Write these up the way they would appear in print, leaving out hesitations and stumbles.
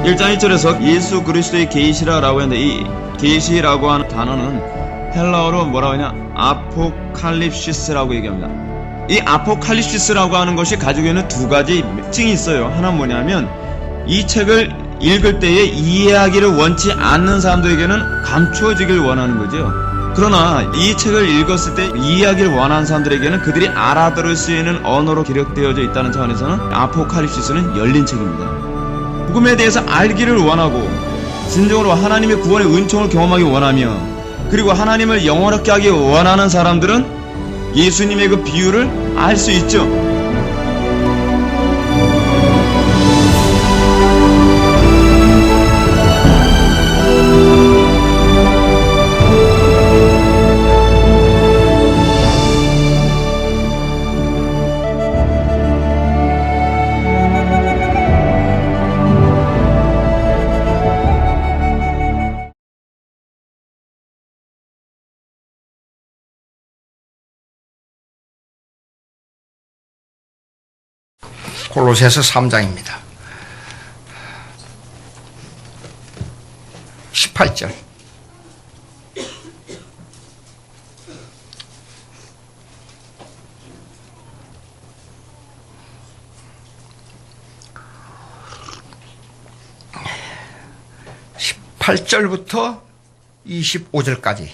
1장 1절에서 예수 그리스도의 계시라고 했는데 이 계시라고 하는 단어는 헬라어로 뭐라고 하냐? 아포칼립시스라고 얘기합니다. 이 아포칼립시스라고 하는 것이 가지고 있는 두 가지 특징이 있어요. 하나는 뭐냐면 이 책을 읽을 때에 이해하기를 원치 않는 사람들에게는 감추어지길 원하는 거죠. 그러나 이 책을 읽었을 때 이해하기를 원하는 사람들에게는 그들이 알아들을 수 있는 언어로 기록되어져 있다는 차원에서는 아포칼립시스는 열린 책입니다. 복음에 대해서 알기를 원하고 진정으로 하나님의 구원의 은총을 경험하기 원하며 그리고 하나님을 영원하게 하기 원하는 사람들은 예수님의 그 비유를 알 수 있죠. 골로새서 3장입니다. 18절. (18절부터) 25절까지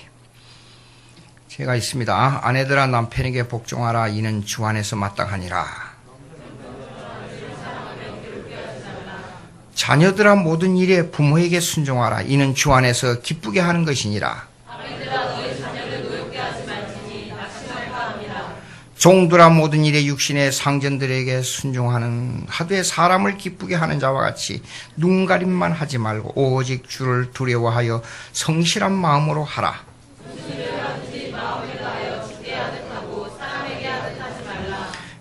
제가 있습니다. 아내들아 남편에게 복종하라. 이는 주 안에서 마땅하니라. 자녀들아 모든 일에 부모에게 순종하라. 이는 주 안에서 기쁘게 하는 것이니라. 종들아 모든 일에 육신의 상전들에게 순종하는 하되 사람을 기쁘게 하는 자와 같이 눈가림만 하지 말고 오직 주를 두려워하여 성실한 마음으로 하라.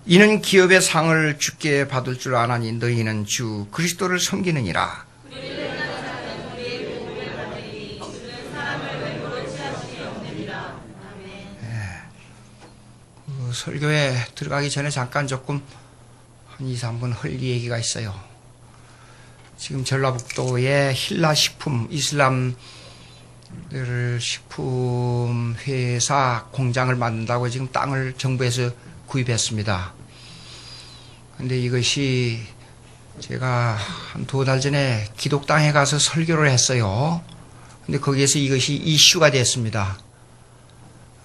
이는 기업의 상을 주께 받을 줄 아나니 너희는 주 그리스도를 섬기느니라. 설교에 들어가기 전에 잠깐 조금 한 2, 3분 할 얘기가 있어요. 지금 전라북도에 힐라 식품, 이슬람 식품 회사 공장을 만든다고 지금 땅을 정부에서 구입했습니다. 근데 이것이 제가 한 2달 전에 기독당에 가서 설교를 했어요. 근데 거기에서 이것이 이슈가 됐습니다.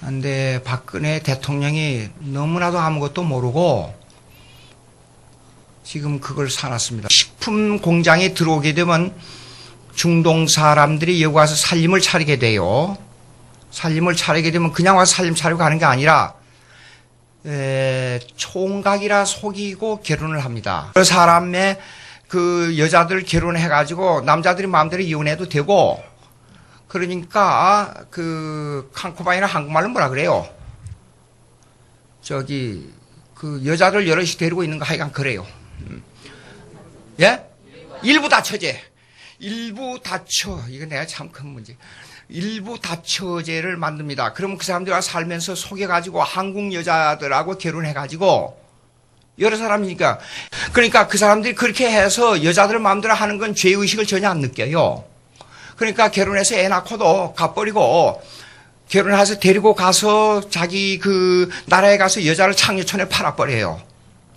근데 박근혜 대통령이 너무나도 아무것도 모르고 지금 그걸 사놨습니다. 식품 공장에 들어오게 되면 중동 사람들이 여기 와서 살림을 차리게 돼요. 살림을 차리게 되면 그냥 와서 살림 차리고 가는 게 아니라 총각이라 속이고 결혼을 합니다. 그 사람의 그 여자들 결혼해가지고 남자들이 마음대로 이혼해도 되고 그러니까 그 칸코바이나 한국말로 뭐라 그래요? 저기 그 여자들 여럿이 데리고 있는 거 하여간 그래요. 예? 일부 다처제. 일부 다처. 이거 내가 참 큰 문제. 일부 다처제를 만듭니다. 그러면 그 사람들과 살면서 속여가지고 한국 여자들하고 결혼해가지고 여러 사람이니까 그러니까 그 사람들이 그렇게 해서 여자들 마음대로 하는 건 죄의식을 전혀 안 느껴요. 그러니까 결혼해서 애 낳고도 가버리고 결혼해서 데리고 가서 자기 그 나라에 가서 여자를 창녀촌에 팔아버려요.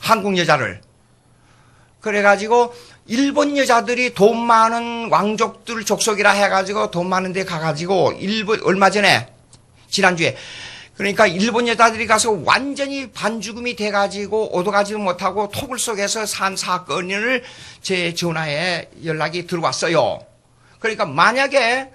한국 여자를. 그래가지고 일본 여자들이 돈 많은 왕족들 족속이라 해가지고 돈 많은 데 가가지고 일본 얼마 전에 지난주에 그러니까 일본 여자들이 가서 완전히 반죽음이 돼가지고 오도가지도 못하고 토굴 속에서 산 사건을 제 전화에 연락이 들어왔어요. 그러니까 만약에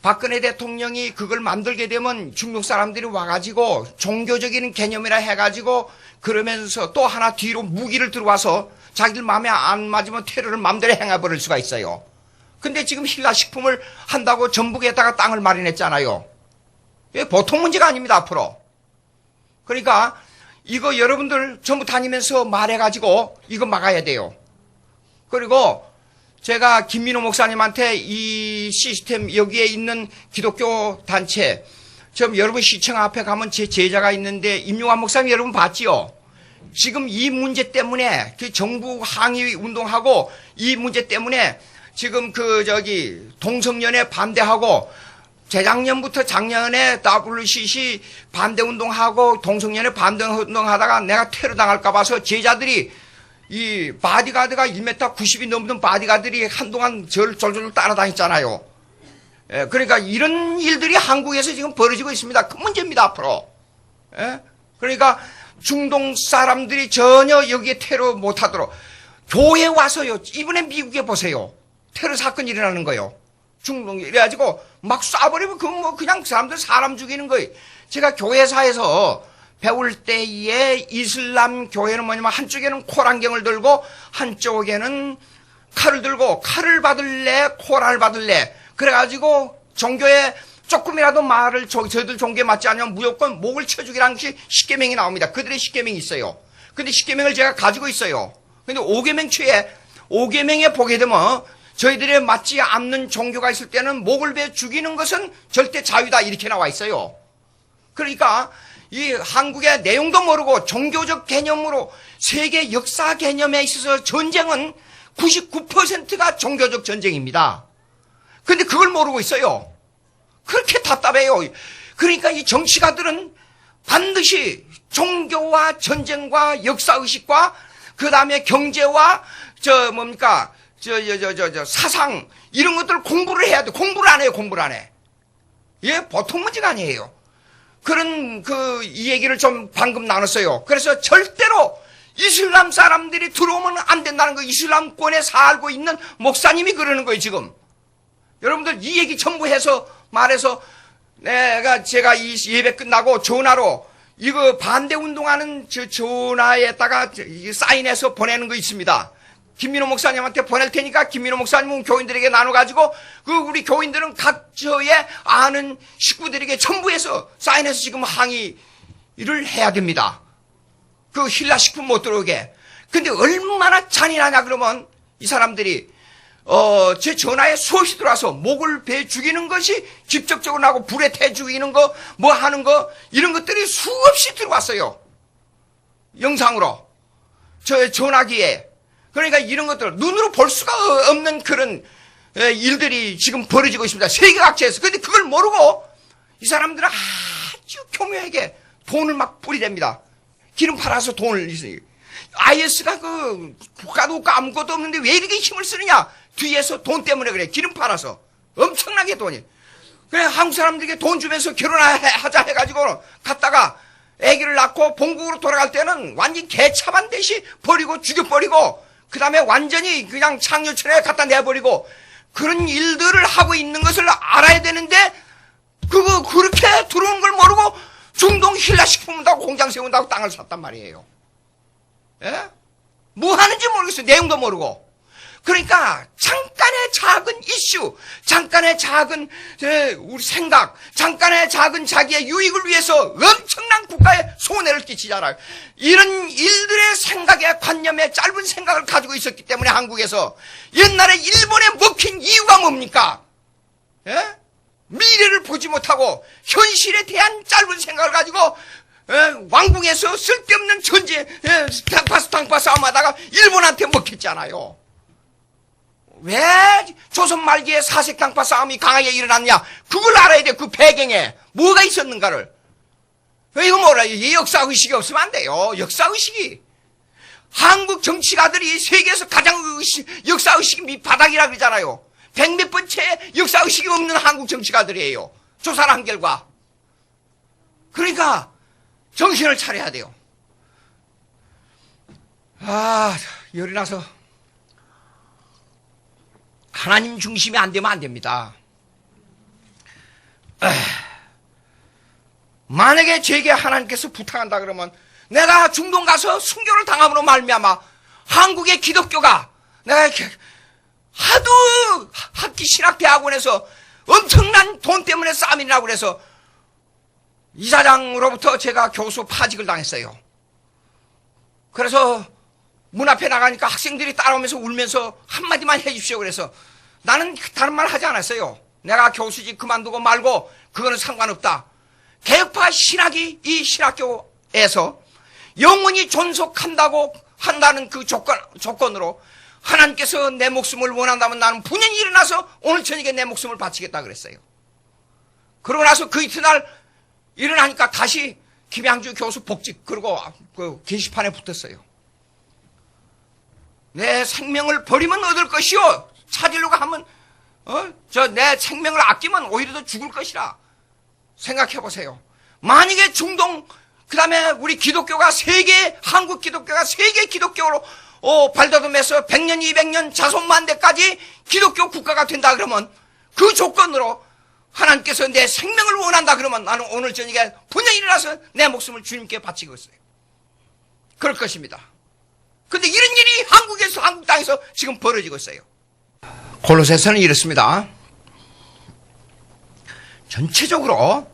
박근혜 대통령이 그걸 만들게 되면 중국 사람들이 와가지고 종교적인 개념이라 해가지고 그러면서 또 하나 뒤로 무기를 들어와서 자기들 마음에 안 맞으면 테러를 마음대로 행해버릴 수가 있어요. 근데 지금 힐라 식품을 한다고 전북에다가 땅을 마련했잖아요. 이게 보통 문제가 아닙니다, 앞으로. 그러니까 이거 여러분들 전부 다니면서 말해가지고 이거 막아야 돼요. 그리고 제가 김민호 목사님한테 이 시스템 여기에 있는 기독교 단체 지금 여러분 시청 앞에 가면 제 제자가 있는데 임용환 목사님 여러분 봤지요? 지금 이 문제 때문에 그 정부 항의 운동하고 이 문제 때문에 지금 동성연애 반대하고 재작년부터 작년에 WCC 반대운동하고 동성연애 반대운동하다가 내가 테러 당할까 봐서 제자들이 이 바디가드가 1m 90이 넘는 바디가드들이 한동안 저를 졸졸 따라다녔잖아요. 예, 그러니까 이런 일들이 한국에서 지금 벌어지고 있습니다. 큰 문제입니다, 앞으로. 예? 그러니까 중동 사람들이 전혀 여기에 테러 못하도록 교회 와서요. 이번에 미국에 보세요. 테러 사건이 일어나는 거예요. 중동 이래가지고 막 쏴버리면 그건 뭐 그냥 사람들 사람 죽이는 거예요. 제가 교회사에서 배울 때에 이슬람 교회는 뭐냐면 한쪽에는 코란경을 들고 한쪽에는 칼을 들고 칼을 받을래 코란을 받을래 그래가지고 종교에 조금이라도 말을 저희들 종교에 맞지 않으면 무조건 목을 쳐 죽이라는 것이 십계명이 나옵니다. 그들의 십계명이 있어요. 근데 십계명을 제가 가지고 있어요. 근데 5계명에 보게 되면 저희들에 맞지 않는 종교가 있을 때는 목을 베어 죽이는 것은 절대 자유다 이렇게 나와 있어요. 그러니까 이 한국의 내용도 모르고 종교적 개념으로 세계 역사 개념에 있어서 전쟁은 99%가 종교적 전쟁입니다. 근데 그걸 모르고 있어요. 그렇게 답답해요. 그러니까 이 정치가들은 반드시 종교와 전쟁과 역사의식과 그 다음에 경제와 사상 이런 것들을 공부를 해야 돼. 공부를 안 해요. 공부를 안 해. 예, 보통 문제가 아니에요. 그런 이 얘기를 좀 방금 나눴어요. 그래서 절대로 이슬람 사람들이 들어오면 안 된다는 거. 이슬람권에 살고 있는 목사님이 그러는 거예요, 지금. 여러분들 이 얘기 전부 해서 말해서 제가 이 예배 끝나고 전화로 이거 반대 운동하는 전화에다가 사인해서 보내는 거 있습니다. 김민호 목사님한테 보낼 테니까 김민호 목사님은 교인들에게 나눠가지고 우리 교인들은 각처에 아는 식구들에게 전부해서 사인해서 지금 항의를 해야 됩니다. 그 힐라 식품 못 들어오게. 근데 얼마나 잔인하냐 그러면 이 사람들이 제 전화에 수없이 들어와서 목을 베 죽이는 것이 직접적으로 나고 불에 태 죽이는 거 뭐 하는 거 이런 것들이 수없이 들어왔어요. 영상으로 저 전화기에. 그러니까 이런 것들 눈으로 볼 수가 없는 그런 일들이 지금 벌어지고 있습니다. 세계 각지에서. 그런데 그걸 모르고 이 사람들은 아주 교묘하게 돈을 막 뿌리댑니다. 기름 팔아서 돈을 IS가 국가도 없고 아무것도 없는데 왜 이렇게 힘을 쓰느냐? 뒤에서 돈 때문에 그래. 기름 팔아서 엄청나게 돈이. 그래 한국 사람들에게 돈 주면서 결혼하자 해가지고 갔다가 아기를 낳고 본국으로 돌아갈 때는 완전 개차반 대시 버리고 죽여버리고 그 다음에 완전히 그냥 창녀촌에 갖다 내버리고 그런 일들을 하고 있는 것을 알아야 되는데 그렇게 들어온 걸 모르고 중동 힐라 식품다고 공장 세운다고 땅을 샀단 말이에요. 예? 뭐 하는지 모르겠어요. 내용도 모르고. 그러니까 잠깐의 작은 이슈, 잠깐의 작은 우리 생각, 잠깐의 작은 자기의 유익을 위해서 엄청난 국가에 손해를 끼치잖아요. 이런 일들의 생각에 관념에 짧은 생각을 가지고 있었기 때문에 한국에서 옛날에 일본에 먹힌 이유가 뭡니까? 예? 미래를 보지 못하고 현실에 대한 짧은 생각을 가지고 왕궁에서 쓸데없는 전쟁, 당파 싸움하다가 일본한테 먹혔잖아요. 왜 조선 말기에 사색 당파 싸움이 강하게 일어났냐? 그걸 알아야 돼. 그 배경에 뭐가 있었는가를. 이거 뭐라? 이 역사의식이 없으면 안 돼요. 역사의식이. 한국 정치가들이 세계에서 가장 역사의식이 밑바닥이라 그러잖아요. 100몇 번째 역사의식이 없는 한국 정치가들이에요. 조사를 한 결과. 그러니까 정신을 차려야 돼요. 열이 나서 하나님 중심이 안 되면 안 됩니다. 만약에 제게 하나님께서 부탁한다 그러면 내가 중동 가서 순교를 당함으로 말미암아 한국의 기독교가 내가 하도 학기 신학대학원에서 엄청난 돈 때문에 싸움이라고 그래서 이사장으로부터 제가 교수 파직을 당했어요. 그래서 문 앞에 나가니까 학생들이 따라오면서 울면서 한마디만 해주십시오. 그래서 나는 다른 말 하지 않았어요. 내가 교수직 그만두고 말고 그거는 상관없다. 개혁파 신학이 이 신학교에서 영원히 존속한다고 한다는 그 조건으로 하나님께서 내 목숨을 원한다면 나는 분연히 일어나서 오늘 저녁에 내 목숨을 바치겠다 그랬어요. 그러고 나서 그 이튿날 일어나니까 다시 김양주 교수 복직, 그리고 그 게시판에 붙었어요. 내 생명을 버리면 얻을 것이요, 찾으려고 하면 내 생명을 아끼면 오히려 더 죽을 것이라. 생각해 보세요. 만약에 중동, 그 다음에 우리 기독교가 한국 기독교가 세계 기독교로 발돋움해서 100년, 200년 자손만대까지 기독교 국가가 된다 그러면, 그 조건으로 하나님께서 내 생명을 원한다 그러면 나는 오늘 저녁에 분명히 일어나서 내 목숨을 주님께 바치겠어요. 그럴 것입니다. 근데 이런 일이 한국 땅에서 지금 벌어지고 있어요. 골로새서는 이렇습니다. 전체적으로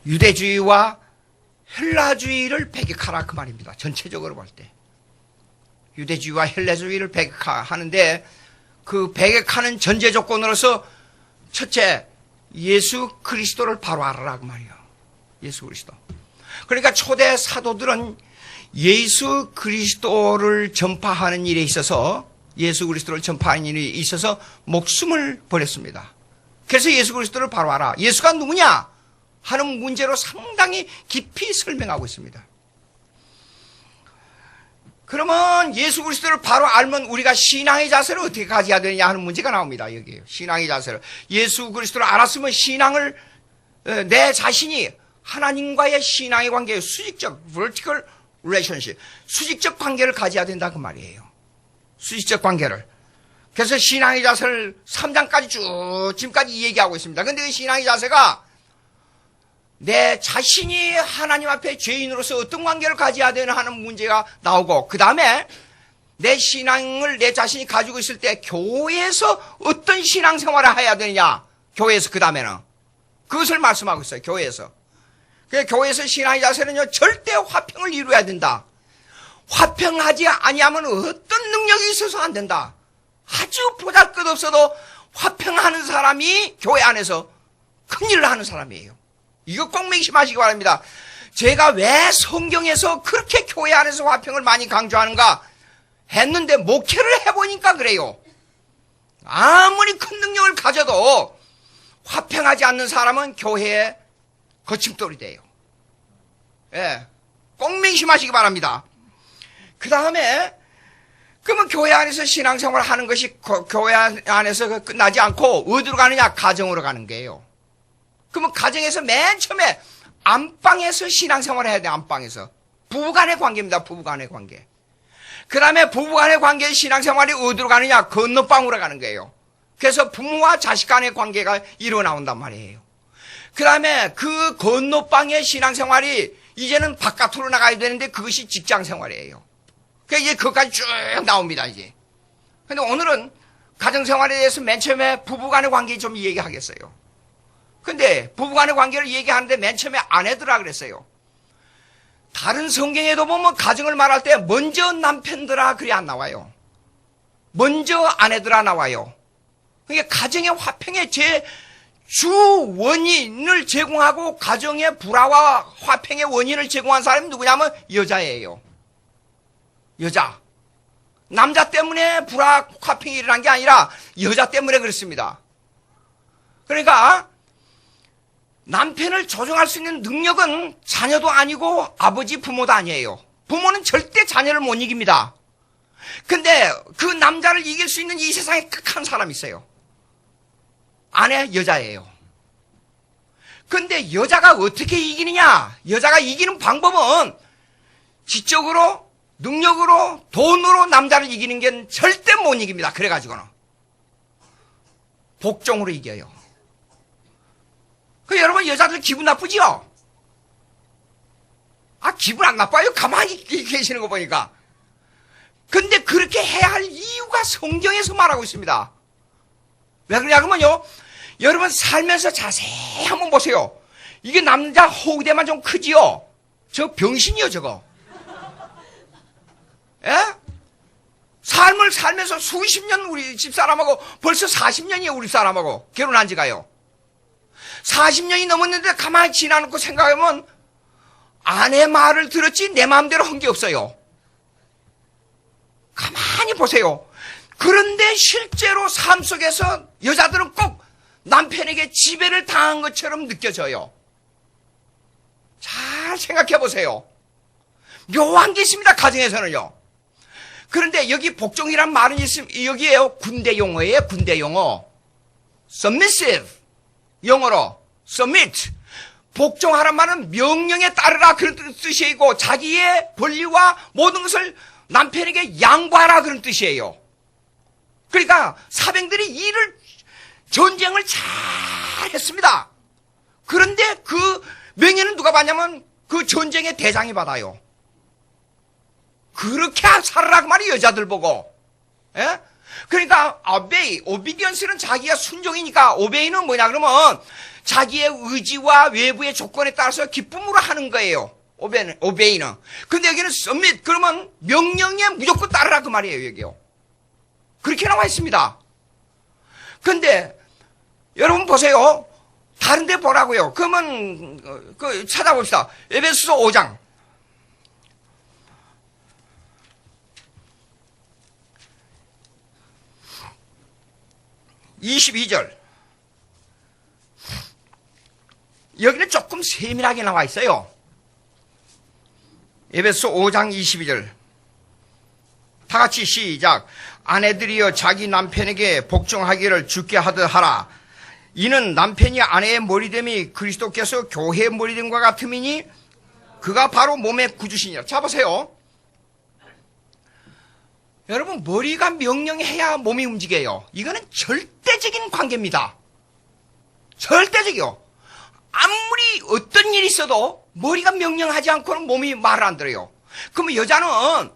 유대주의와 헬라주의를 배격하라 그 말입니다. 전체적으로 볼 때 유대주의와 헬라주의를 배격하는데, 그 배격하는 전제 조건으로서 첫째, 예수 그리스도를 바로 알아라 그 말이에요. 예수 그리스도. 그러니까 초대 사도들은 예수 그리스도를 전파하는 일에 있어서, 예수 그리스도를 전파하는 일에 있어서 목숨을 버렸습니다. 그래서 예수 그리스도를 바로 알아. 예수가 누구냐 하는 문제로 상당히 깊이 설명하고 있습니다. 그러면 예수 그리스도를 바로 알면 우리가 신앙의 자세를 어떻게 가져야 되느냐 하는 문제가 나옵니다. 여기에요. 신앙의 자세를. 예수 그리스도를 알았으면 신앙을, 내 자신이 하나님과의 신앙의 관계, 수직적, vertical relationship, 수직적 관계를 가져야 된다 그 말이에요. 수직적 관계를. 그래서 신앙의 자세를 3장까지 쭉 지금까지 얘기하고 있습니다. 그런데 그 신앙의 자세가 내 자신이 하나님 앞에 죄인으로서 어떤 관계를 가져야 되나 하는 문제가 나오고, 그 다음에 내 신앙을 내 자신이 가지고 있을 때 교회에서 어떤 신앙생활을 해야 되느냐, 교회에서 그 다음에는 그것을 말씀하고 있어요. 교회에서. 교회에서 신앙의 자세는요, 절대 화평을 이루어야 된다. 화평하지 아니하면 어떤 능력이 있어서 안 된다. 아주 보잘것없어도 화평하는 사람이 교회 안에서 큰일을 하는 사람이에요. 이거 꼭 명심하시기 바랍니다. 제가 왜 성경에서 그렇게 교회 안에서 화평을 많이 강조하는가 했는데, 목회를 해보니까 그래요. 아무리 큰 능력을 가져도 화평하지 않는 사람은 교회에 거침돌이 돼요. 예, 꼭 명심하시기 바랍니다. 그 다음에 그러면 교회 안에서 신앙생활을 하는 것이 교회 안에서 끝나지 않고 어디로 가느냐? 가정으로 가는 거예요. 그러면 가정에서 맨 처음에 안방에서 신앙생활을 해야 돼. 안방에서. 부부간의 관계입니다. 부부간의 관계. 그 다음에 부부간의 관계의 신앙생활이 어디로 가느냐? 건너방으로 가는 거예요. 그래서 부모와 자식 간의 관계가 일어나온단 말이에요. 그 다음에 그 건너방의 신앙생활이 이제는 바깥으로 나가야 되는데, 그것이 직장생활이에요. 그러니까 이제 그것까지 쭉 나옵니다, 이제. 근데 오늘은 가정생활에 대해서 맨 처음에 부부간의 관계 좀 얘기하겠어요. 근데 부부간의 관계를 얘기하는데 맨 처음에 아내들아 그랬어요. 다른 성경에도 보면 가정을 말할 때 먼저 남편들아 그리 안 나와요. 먼저 아내들아 나와요. 그러니까 가정의 화평의 주 원인을 제공하고 가정의 불화와 화평의 원인을 제공한 사람이 누구냐면 여자예요. 여자. 남자 때문에 불화, 화평이 일어난 게 아니라 여자 때문에 그렇습니다. 그러니까 남편을 조정할 수 있는 능력은 자녀도 아니고 아버지, 부모도 아니에요. 부모는 절대 자녀를 못 이깁니다. 근데 그 남자를 이길 수 있는 이 세상에 딱 한 사람이 있어요. 아내, 여자예요. 근데 여자가 어떻게 이기느냐? 여자가 이기는 방법은 지적으로, 능력으로, 돈으로 남자를 이기는 게 절대 못 이깁니다. 그래가지고는. 복종으로 이겨요. 여러분, 여자들 기분 나쁘지요? 기분 안 나빠요? 가만히 계시는 거 보니까. 근데 그렇게 해야 할 이유가 성경에서 말하고 있습니다. 왜 그러냐면요, 여러분 살면서 자세히 한번 보세요. 이게 남자 호구대만 좀 크지요? 저 병신이요, 저거. 예? 삶을 살면서 수십 년 우리 집사람하고, 벌써 40년이에요, 우리 사람하고. 결혼한 지가요. 40년이 넘었는데 가만히 지나놓고 생각하면 아내 말을 들었지 내 마음대로 한 게 없어요. 가만히 가만히 보세요. 그런데 실제로 삶 속에서 여자들은 꼭 남편에게 지배를 당한 것처럼 느껴져요. 잘 생각해 보세요. 묘한 게 있습니다, 가정에서는요. 그런데 여기 복종이란 말은 여기에요. 군대 용어예요, 군대 용어. submissive. 영어로 submit. 복종하란 말은 명령에 따르라 그런 뜻이고 자기의 권리와 모든 것을 남편에게 양보하라 그런 뜻이에요. 그러니까 사병들이 전쟁을 잘 했습니다. 그런데 그 명예는 누가 받냐면 그 전쟁의 대장이 받아요. 그렇게 살아라 그 말이 여자들 보고. 예? 그러니까 obedience는 자기가 순종이니까 obey는 뭐냐 그러면 자기의 의지와 외부의 조건에 따라서 기쁨으로 하는 거예요. obey는. 근데 여기는 submit 그러면 명령에 무조건 따르라 그 말이에요, 여기요. 그렇게 나와 있습니다. 근데 여러분 보세요. 다른 데 보라고요. 그러면 찾아봅시다. 에베소서 5장. 22절. 여기는 조금 세밀하게 나와 있어요. 에베소 5장 22절. 다 같이 시작. 아내들이여 자기 남편에게 복종하기를 주께 하듯 하라. 이는 남편이 아내의 머리됨이 그리스도께서 교회의 머리됨과 같음이니 그가 바로 몸의 구주시니라. 자 보세요. 여러분 머리가 명령해야 몸이 움직여요. 이거는 절대적인 관계입니다. 절대적이요. 아무리 어떤 일이 있어도 머리가 명령하지 않고는 몸이 말을 안 들어요. 그러면 여자는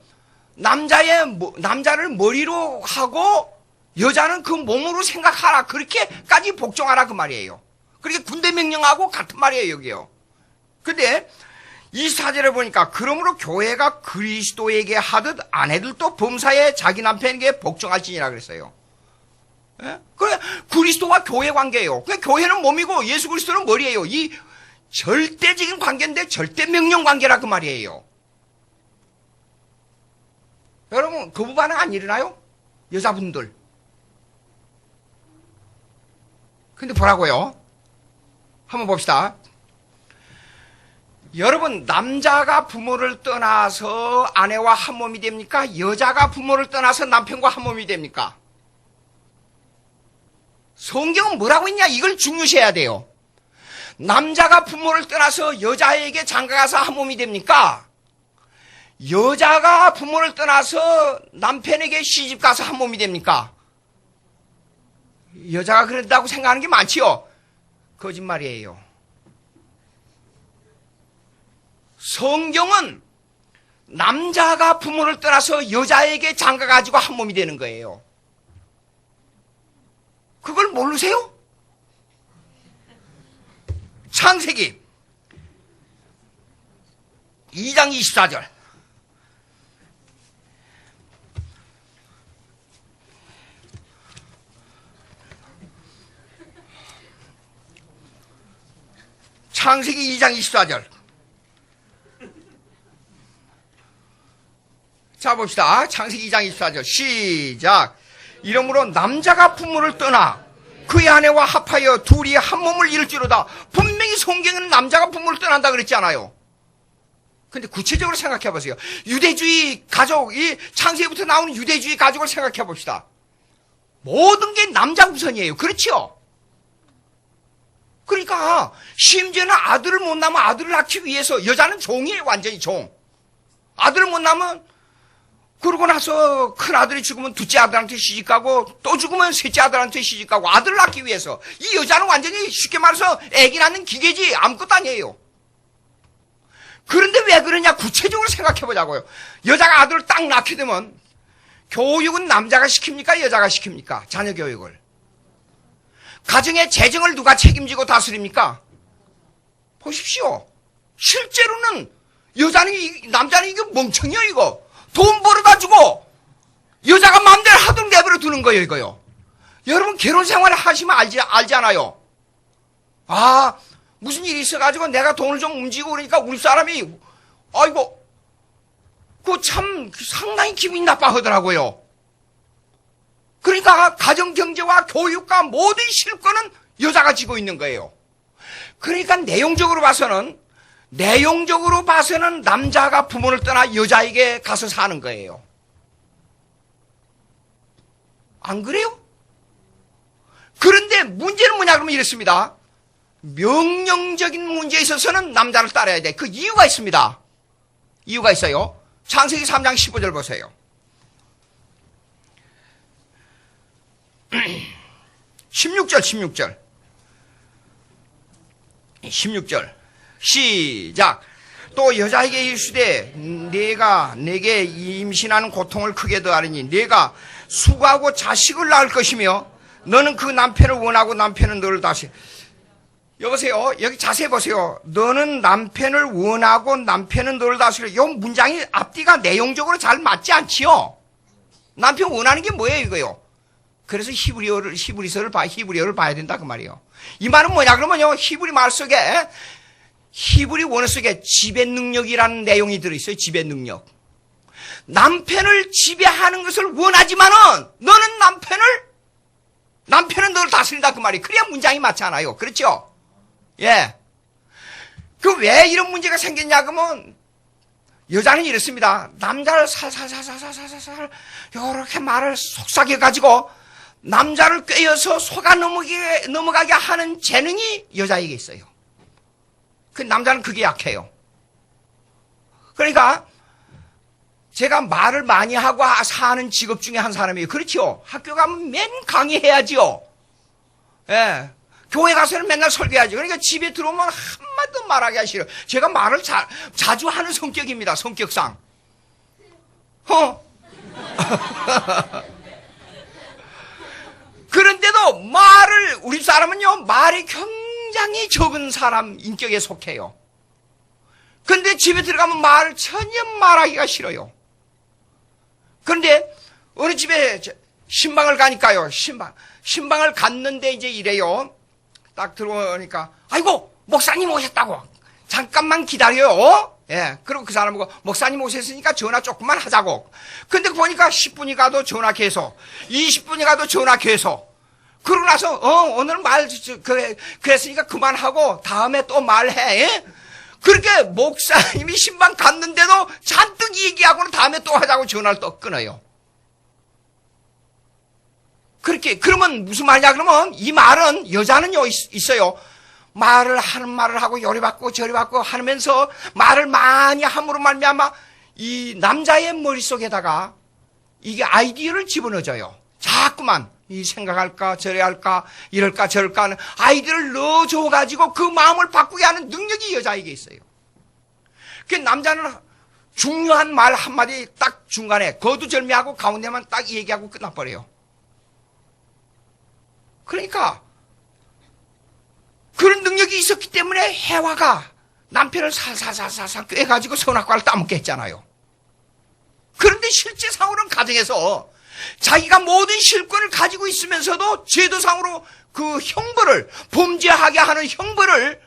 남자를 머리로 하고 여자는 그 몸으로 생각하라. 그렇게까지 복종하라 그 말이에요. 그렇게 군대 명령하고 같은 말이에요, 여기요. 근데 24절에 보니까 그러므로 교회가 그리스도에게 하듯 아내들도 범사에 자기 남편에게 복종할지니라 그랬어요. 예? 그래 그리스도와 교회 관계예요. 교회는 몸이고 예수 그리스도는 머리예요. 이 절대적인 관계인데 절대 명령 관계라 그 말이에요. 여러분 거부 반응 안 일어나요? 여자분들. 근데 보라고요. 한번 봅시다. 여러분 남자가 부모를 떠나서 아내와 한 몸이 됩니까? 여자가 부모를 떠나서 남편과 한 몸이 됩니까? 성경은 뭐라고 했냐? 이걸 중요시해야 돼요. 남자가 부모를 떠나서 여자에게 장가가서 한 몸이 됩니까? 여자가 부모를 떠나서 남편에게 시집가서 한 몸이 됩니까? 여자가 그런다고 생각하는 게 많지요? 거짓말이에요. 성경은 남자가 부모를 떠나서 여자에게 장가가지고 한 몸이 되는 거예요. 그걸 모르세요? 창세기 2장 24절. 창세기 2장 24절. 자 봅시다. 창세기 2장 24절 시작. 이러므로 남자가 부모를 떠나 그의 아내와 합하여 둘이 한 몸을 이룰지로다. 분명히 성경에는 남자가 부모를 떠난다 그랬지 않아요. 근데 구체적으로 생각해 보세요. 유대주의 가족, 이 창세기부터 나오는 유대주의 가족을 생각해 봅시다. 모든 게 남자 우선이에요. 그렇죠? 그러니까 심지어는 아들을 못 낳으면 아들을 낳기 위해서 여자는 종이에요. 완전히 종. 아들을 못 낳으면 그러고 나서 큰 아들이 죽으면 둘째 아들한테 시집가고 또 죽으면 셋째 아들한테 시집가고 아들을 낳기 위해서. 이 여자는 완전히 쉽게 말해서 애기 낳는 기계지 아무것도 아니에요. 그런데 왜 그러냐 구체적으로 생각해 보자고요. 여자가 아들을 딱 낳게 되면 교육은 남자가 시킵니까 여자가 시킵니까? 자녀 교육을. 가정의 재정을 누가 책임지고 다스립니까? 보십시오. 실제로는 남자는 이거 멍청이요 이거. 돈 벌어가지고 여자가 마음대로 하도록 내버려 두는 거예요 이거요. 여러분 결혼 생활을 하시면 알잖아요. 아 무슨 일이 있어가지고 내가 돈을 좀 움직이고 그러니까 우리 사람이 아이고 그 참 상당히 기분이 나빠 하더라고요. 그러니까 가정경제와 교육과 모든 실권은 여자가 지고 있는 거예요. 그러니까 내용적으로 봐서는 남자가 부모를 떠나 여자에게 가서 사는 거예요. 안 그래요? 그런데 문제는 뭐냐 그러면 이렇습니다. 명령적인 문제에 있어서는 남자를 따라야 돼. 그 이유가 있습니다. 이유가 있어요. 창세기 3장 15절 보세요. 16절 시작. 또 여자에게 이르시되 네가 내게 임신하는 고통을 크게 더하리니 네가 수고하고 자식을 낳을 것이며 너는 그 남편을 원하고 남편은 너를 다시. 여보세요. 여기 자세히 보세요. 너는 남편을 원하고 남편은 너를 다스려. 이 문장이 앞뒤가 내용적으로 잘 맞지 않지요. 남편 원하는 게 뭐예요 이거요. 그래서 히브리어를 봐야 된다 그 말이에요. 이 말은 뭐냐 그러면요. 히브리 원어 속에 지배 능력이라는 내용이 들어있어요. 지배 능력. 남편을 지배하는 것을 원하지만은 너는 남편은 너를 다스린다 그 말이에요. 그래야 문장이 맞지 않아요. 그렇죠? 예. 그 왜 이런 문제가 생겼냐 그러면 여자는 이렇습니다. 남자를 살살살살살살 이렇게 말을 속삭여 가지고 남자를 꿰어서 속아 넘어가게 하는 재능이 여자에게 있어요. 그 남자는 그게 약해요. 그러니까 제가 말을 많이 하고 사는 직업 중에 한 사람이에요. 그렇죠? 학교 가면 맨 강의해야지요. 예. 교회 가서는 맨날 설교해야지. 그러니까 집에 들어오면 한마디도 말하기 싫어요. 제가 말을 자주 하는 성격입니다. 성격상. 그런데도 우리 사람은요, 말이 굉장히 적은 사람 인격에 속해요. 그런데 집에 들어가면 말을 전혀 말하기가 싫어요. 그런데 어느 집에 신방을 가니까요. 신방을 갔는데 이제 이래요. 딱 들어오니까 아이고 목사님 오셨다고 잠깐만 기다려요. 예, 그리고 그 사람하고 목사님 오셨으니까 전화 조금만 하자고. 근데 보니까 10분이 가도 전화 계속 20분이 가도 전화 계속. 그러고 나서 오늘 그랬으니까 그만하고 다음에 또 말해. 예? 그렇게 목사님이 신방 갔는데도 잔뜩 얘기하고는 다음에 또 하자고 전화를 또 끊어요. 그러면 무슨 말이냐 그러면 이 말은 여자는요 있어요. 말을 하고 요리받고 저리받고 하면서 말을 많이 함으로 말미암아 이 남자의 머릿속에다가 이게 아이디어를 집어넣어줘요. 자꾸만 이 생각할까 저래 할까 이럴까 저럴까 하는 아이디어를 넣어줘가지고 그 마음을 바꾸게 하는 능력이 여자에게 있어요. 그 남자는 중요한 말 한마디 딱 중간에 거두절미하고 가운데만 딱 얘기하고 끝나버려요. 그러니까 그런 능력이 있었기 때문에 해와가 남편을 살살살살 꿰가지고 선악과를 따먹게 했잖아요. 그런데 실제상으로는 가정에서 자기가 모든 실권을 가지고 있으면서도 제도상으로 그 형벌을 범죄하게 하는 형벌을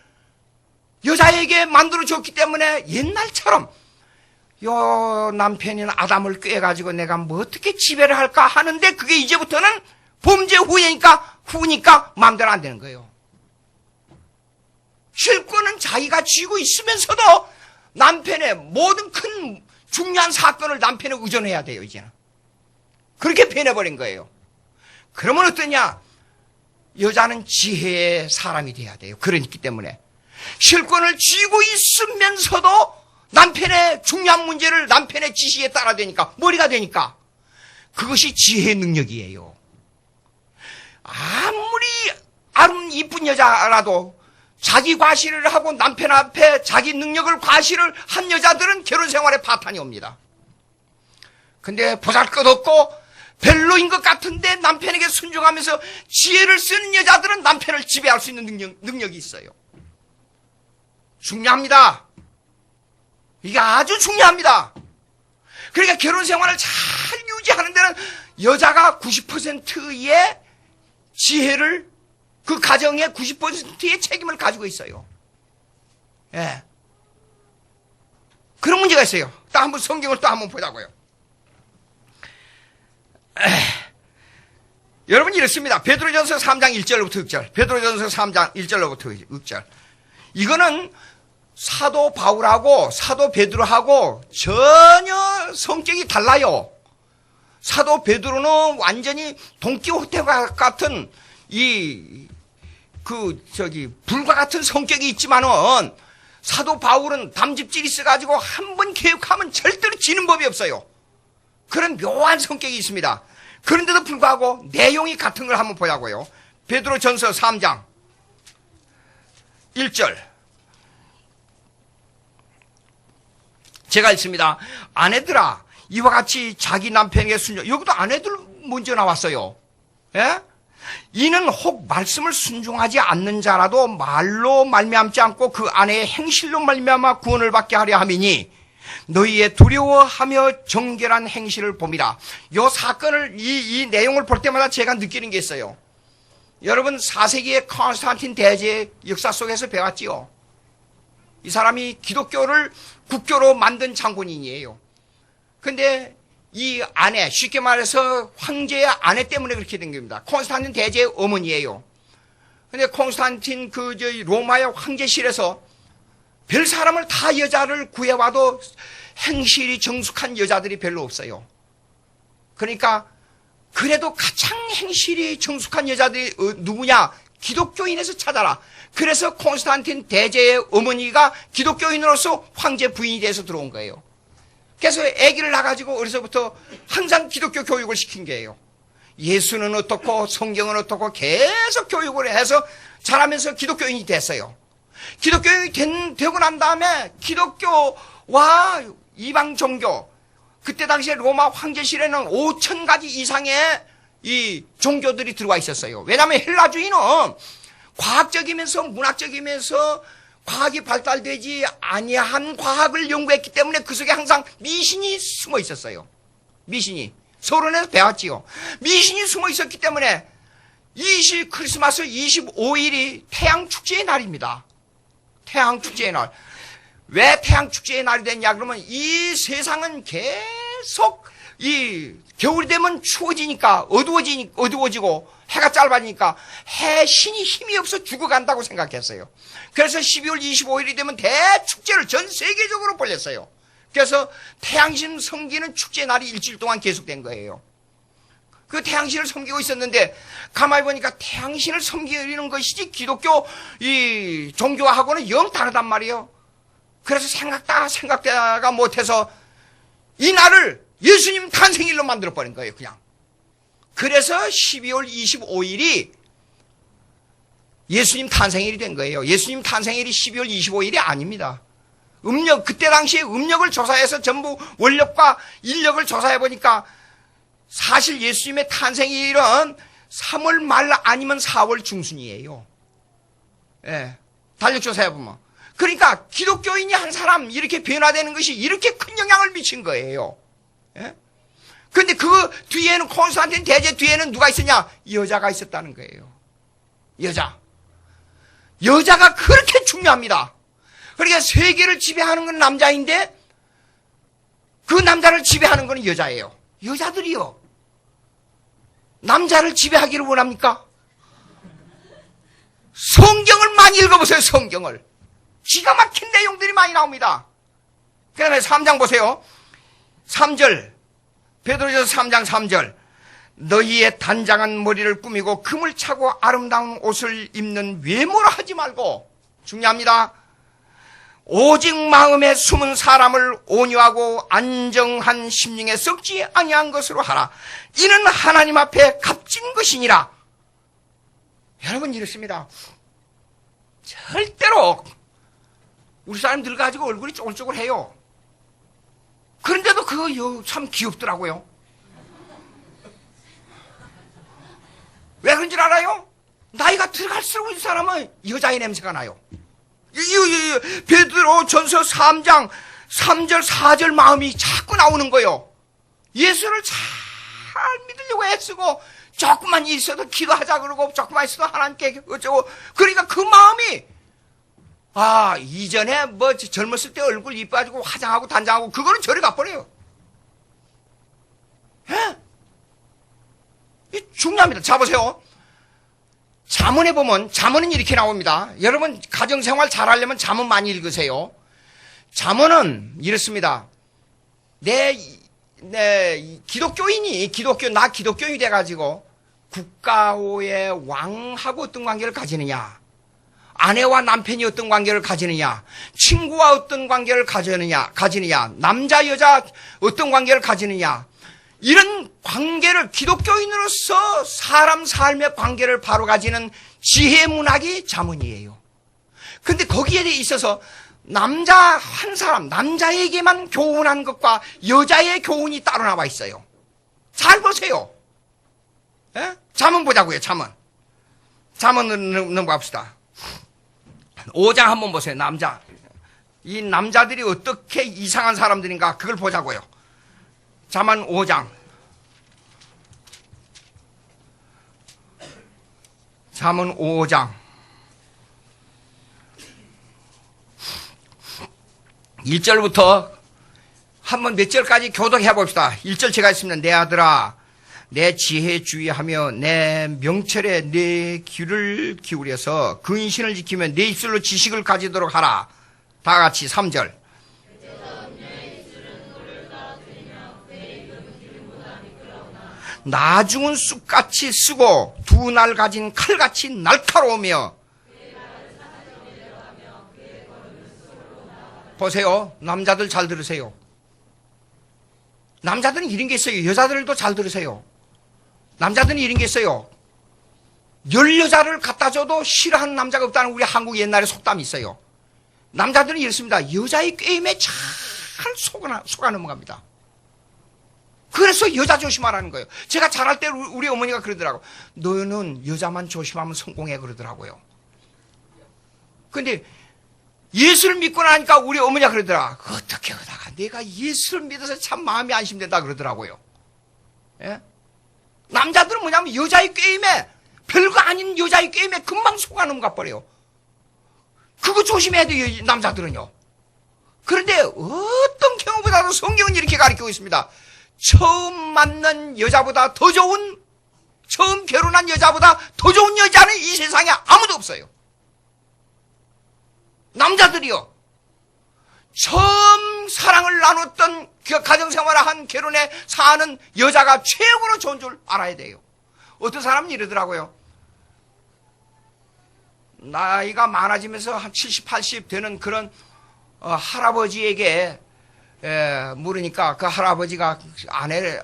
여자에게 만들어줬기 때문에 옛날처럼 요 남편인 아담을 꿰가지고 내가 뭐 어떻게 지배를 할까 하는데 그게 이제부터는 범죄 후니까 마음대로 안 되는 거예요. 실권은 자기가 쥐고 있으면서도 남편의 모든 큰 중요한 사건을 남편에 의존해야 돼요, 이제는. 그렇게 변해버린 거예요. 그러면 어떠냐? 여자는 지혜의 사람이 돼야 돼요. 그렇기 때문에. 실권을 쥐고 있으면서도 남편의 중요한 문제를 남편의 지시에 따라 되니까, 머리가 되니까. 그것이 지혜의 능력이에요. 아무리 이쁜 여자라도 자기 과시를 하고 남편 앞에 자기 능력을 과시를 한 여자들은 결혼 생활에 파탄이 옵니다. 근데 보잘것없고 별로인 것 같은데 남편에게 순종하면서 지혜를 쓰는 여자들은 남편을 지배할 수 있는 능력이 있어요. 중요합니다. 이게 아주 중요합니다. 그러니까 결혼 생활을 잘 유지하는 데는 여자가 90%의 지혜를 그 가정의 90%의 책임을 가지고 있어요. 예. 그런 문제가 있어요. 또 한번 성경을 또 한번 보자고요. 여러분 이렇습니다. 베드로전서 3장 1절로부터 6절. 베드로전서 3장 1절로부터 6절. 이거는 사도 바울하고 사도 베드로하고 전혀 성격이 달라요. 사도 베드로는 완전히 돈키호테와 같은 불과 같은 성격이 있지만은 사도 바울은 담즙질이 있어가지고 한 번 개혁하면 절대로 지는 법이 없어요. 그런 묘한 성격이 있습니다. 그런데도 불구하고 내용이 같은 걸 한번 보자고요. 베드로전서 3장 1절. 제가 읽습니다. 아내들아, 이와 같이 자기 남편에게 순종. 여기도 아내들 먼저 나왔어요. 예? 이는 혹 말씀을 순종하지 않는 자라도 말로 말미암지 않고 그 아내의 행실로 말미암아 구원을 받게 하려 함이니 너희의 두려워하며 정결한 행실을 봄이라. 이 사건을 이 내용을 볼 때마다 제가 느끼는 게 있어요. 여러분 4세기의 콘스탄틴 대제의 역사 속에서 배웠지요. 이 사람이 기독교를 국교로 만든 장군인이에요. 근데 이 아내, 쉽게 말해서 황제의 아내 때문에 그렇게 된 겁니다. 콘스탄틴 대제의 어머니예요. 근데 콘스탄틴 로마의 황제실에서 별 사람을 다 여자를 구해와도 행실이 정숙한 여자들이 별로 없어요. 그러니까 그래도 가장 행실이 정숙한 여자들이 누구냐? 기독교인에서 찾아라. 그래서 콘스탄틴 대제의 어머니가 기독교인으로서 황제 부인이 돼서 들어온 거예요. 그래서 아기를 낳아가지고 어려서부터 항상 기독교 교육을 시킨 거예요. 예수는 어떻고 성경은 어떻고 계속 교육을 해서 자라면서 기독교인이 됐어요. 기독교인이 되고 난 다음에 기독교와 이방 종교, 그때 당시에 로마 황제실에는 5,000가지 이상의 이 종교들이 들어와 있었어요. 왜냐하면 헬라주의는 과학적이면서 문학적이면서 과학이 발달되지 아니한 과학을 연구했기 때문에 그 속에 항상 미신이 숨어 있었어요. 미신이. 서론에서 배웠지요. 미신이 숨어 있었기 때문에 크리스마스 25일이 태양축제의 날입니다. 태양축제의 날. 왜 태양축제의 날이 됐냐 그러면 이 세상은 계속 겨울이 되면 추워지니까 어두워지고 해가 짧아지니까 신이 힘이 없어 죽어간다고 생각했어요. 그래서 12월 25일이 되면 대축제를 전 세계적으로 벌렸어요. 그래서 태양신 섬기는 축제 날이 일주일 동안 계속된 거예요. 그 태양신을 섬기고 있었는데 가만히 보니까 태양신을 섬기는 것이지 기독교 이 종교하고는 영 다르단 말이에요. 그래서 생각다가 못해서 이 날을 예수님 탄생일로 만들어버린 거예요, 그냥. 그래서 12월 25일이 예수님 탄생일이 된 거예요. 예수님 탄생일이 12월 25일이 아닙니다. 그때 당시에 음력을 조사해서 전부 원력과 인력을 조사해보니까 사실 예수님의 탄생일은 3월 말 아니면 4월 중순이에요. 예. 달력 조사해보면. 그러니까 기독교인이 한 사람 이렇게 변화되는 것이 이렇게 큰 영향을 미친 거예요. 예? 근데 그 뒤에는 콘스탄틴 대제 뒤에는 누가 있었냐? 여자가 있었다는 거예요. 여자가 그렇게 중요합니다. 그러니까 세계를 지배하는 건 남자인데 그 남자를 지배하는 건 여자예요. 여자들이요. 남자를 지배하기를 원합니까? 성경을 많이 읽어보세요. 성경을. 기가 막힌 내용들이 많이 나옵니다. 그 다음에 3장 보세요. 3절. 베드로전서 3장 3절. 너희의 단장한 머리를 꾸미고 금을 차고 아름다운 옷을 입는 외모로 하지 말고, 중요합니다. 오직 마음에 숨은 사람을 온유하고 안정한 심령에 썩지 아니한 것으로 하라. 이는 하나님 앞에 값진 것이니라. 여러분 이렇습니다. 절대로 우리 사람들 가지고 얼굴이 쪼글쪼글해요. 그런데도 그거 참 귀엽더라고요. 왜 그런 줄 알아요? 나이가 들어갈수록 이 사람은 여자의 냄새가 나요. 베드로 전서 3장 3절 4절 마음이 자꾸 나오는 거예요. 예수를 잘 믿으려고 애쓰고 조금만 있어도 기도하자 그러고 조금만 있어도 하나님께 어쩌고, 그러니까 그 마음이 이전에 젊었을 때 얼굴 이뻐가지고 화장하고 단장하고 그거는 저리 가버려요. 예? 중요합니다. 자, 보세요. 잠언에 보면, 잠언은 이렇게 나옵니다. 여러분, 가정생활 잘하려면 잠언 많이 읽으세요. 잠언은 이렇습니다. 내 기독교인이 돼가지고 국가의 왕하고 어떤 관계를 가지느냐, 아내와 남편이 어떤 관계를 가지느냐, 친구와 어떤 관계를 가지느냐, 남자, 여자 어떤 관계를 가지느냐, 이런 관계를 기독교인으로서 사람 삶의 관계를 바로 가지는 지혜 문학이 잠언이에요. 근데 거기에 있어서 남자 한 사람, 남자에게만 교훈한 것과 여자의 교훈이 따로 나와 있어요. 잘 보세요. 예? 잠언 보자고요, 잠언. 잠언을 넘어갑시다. 5장 한번 보세요, 남자. 이 남자들이 어떻게 이상한 사람들인가, 그걸 보자고요. 잠언 5장. 잠언 5장. 1절부터 한번 몇 절까지 교독해 봅시다. 1절 제가 했습니다. 내 아들아, 내 지혜에 주의하며 내 명철에 내 귀를 기울여서 근신을 지키며 내 입술로 지식을 가지도록 하라. 다 같이 3절. 나중은 쑥같이 쓰고 두 날 가진 칼같이 날카로우며. 보세요. 남자들 잘 들으세요. 남자들은 이런 게 있어요. 여자들도 잘 들으세요. 남자들은 이런 게 있어요. 10여자를 갖다 줘도 싫어하는 남자가 없다는 우리 한국 옛날에 속담이 있어요. 남자들은 이렇습니다. 여자의 꾀임에 잘 속아 넘어갑니다. 그래서 여자 조심하라는 거예요. 제가 잘할 때 우리 어머니가 그러더라고. 너는 여자만 조심하면 성공해 그러더라고요. 근데 예수를 믿고 나니까 우리 어머니가 그러더라. 어떻게 하다가 내가 예수를 믿어서 참 마음이 안심된다 그러더라고요. 예? 남자들은 뭐냐면 여자의 꾀임에, 별거 아닌 여자의 꾀임에 금방 속아 넘어가 버려요. 그거 조심해야 돼요, 남자들은요. 그런데 어떤 경우보다도 성경은 이렇게 가르치고 있습니다. 처음 만난 여자보다 더 좋은, 처음 결혼한 여자보다 더 좋은 여자는 이 세상에 아무도 없어요. 남자들이요. 처음 사랑을 나눴던 그 가정생활을 한 결혼에 사는 여자가 최고로 좋은 줄 알아야 돼요. 어떤 사람은 이러더라고요. 나이가 많아지면서 한 70, 80 되는 그런 할아버지에게 물으니까 그 할아버지가 아내,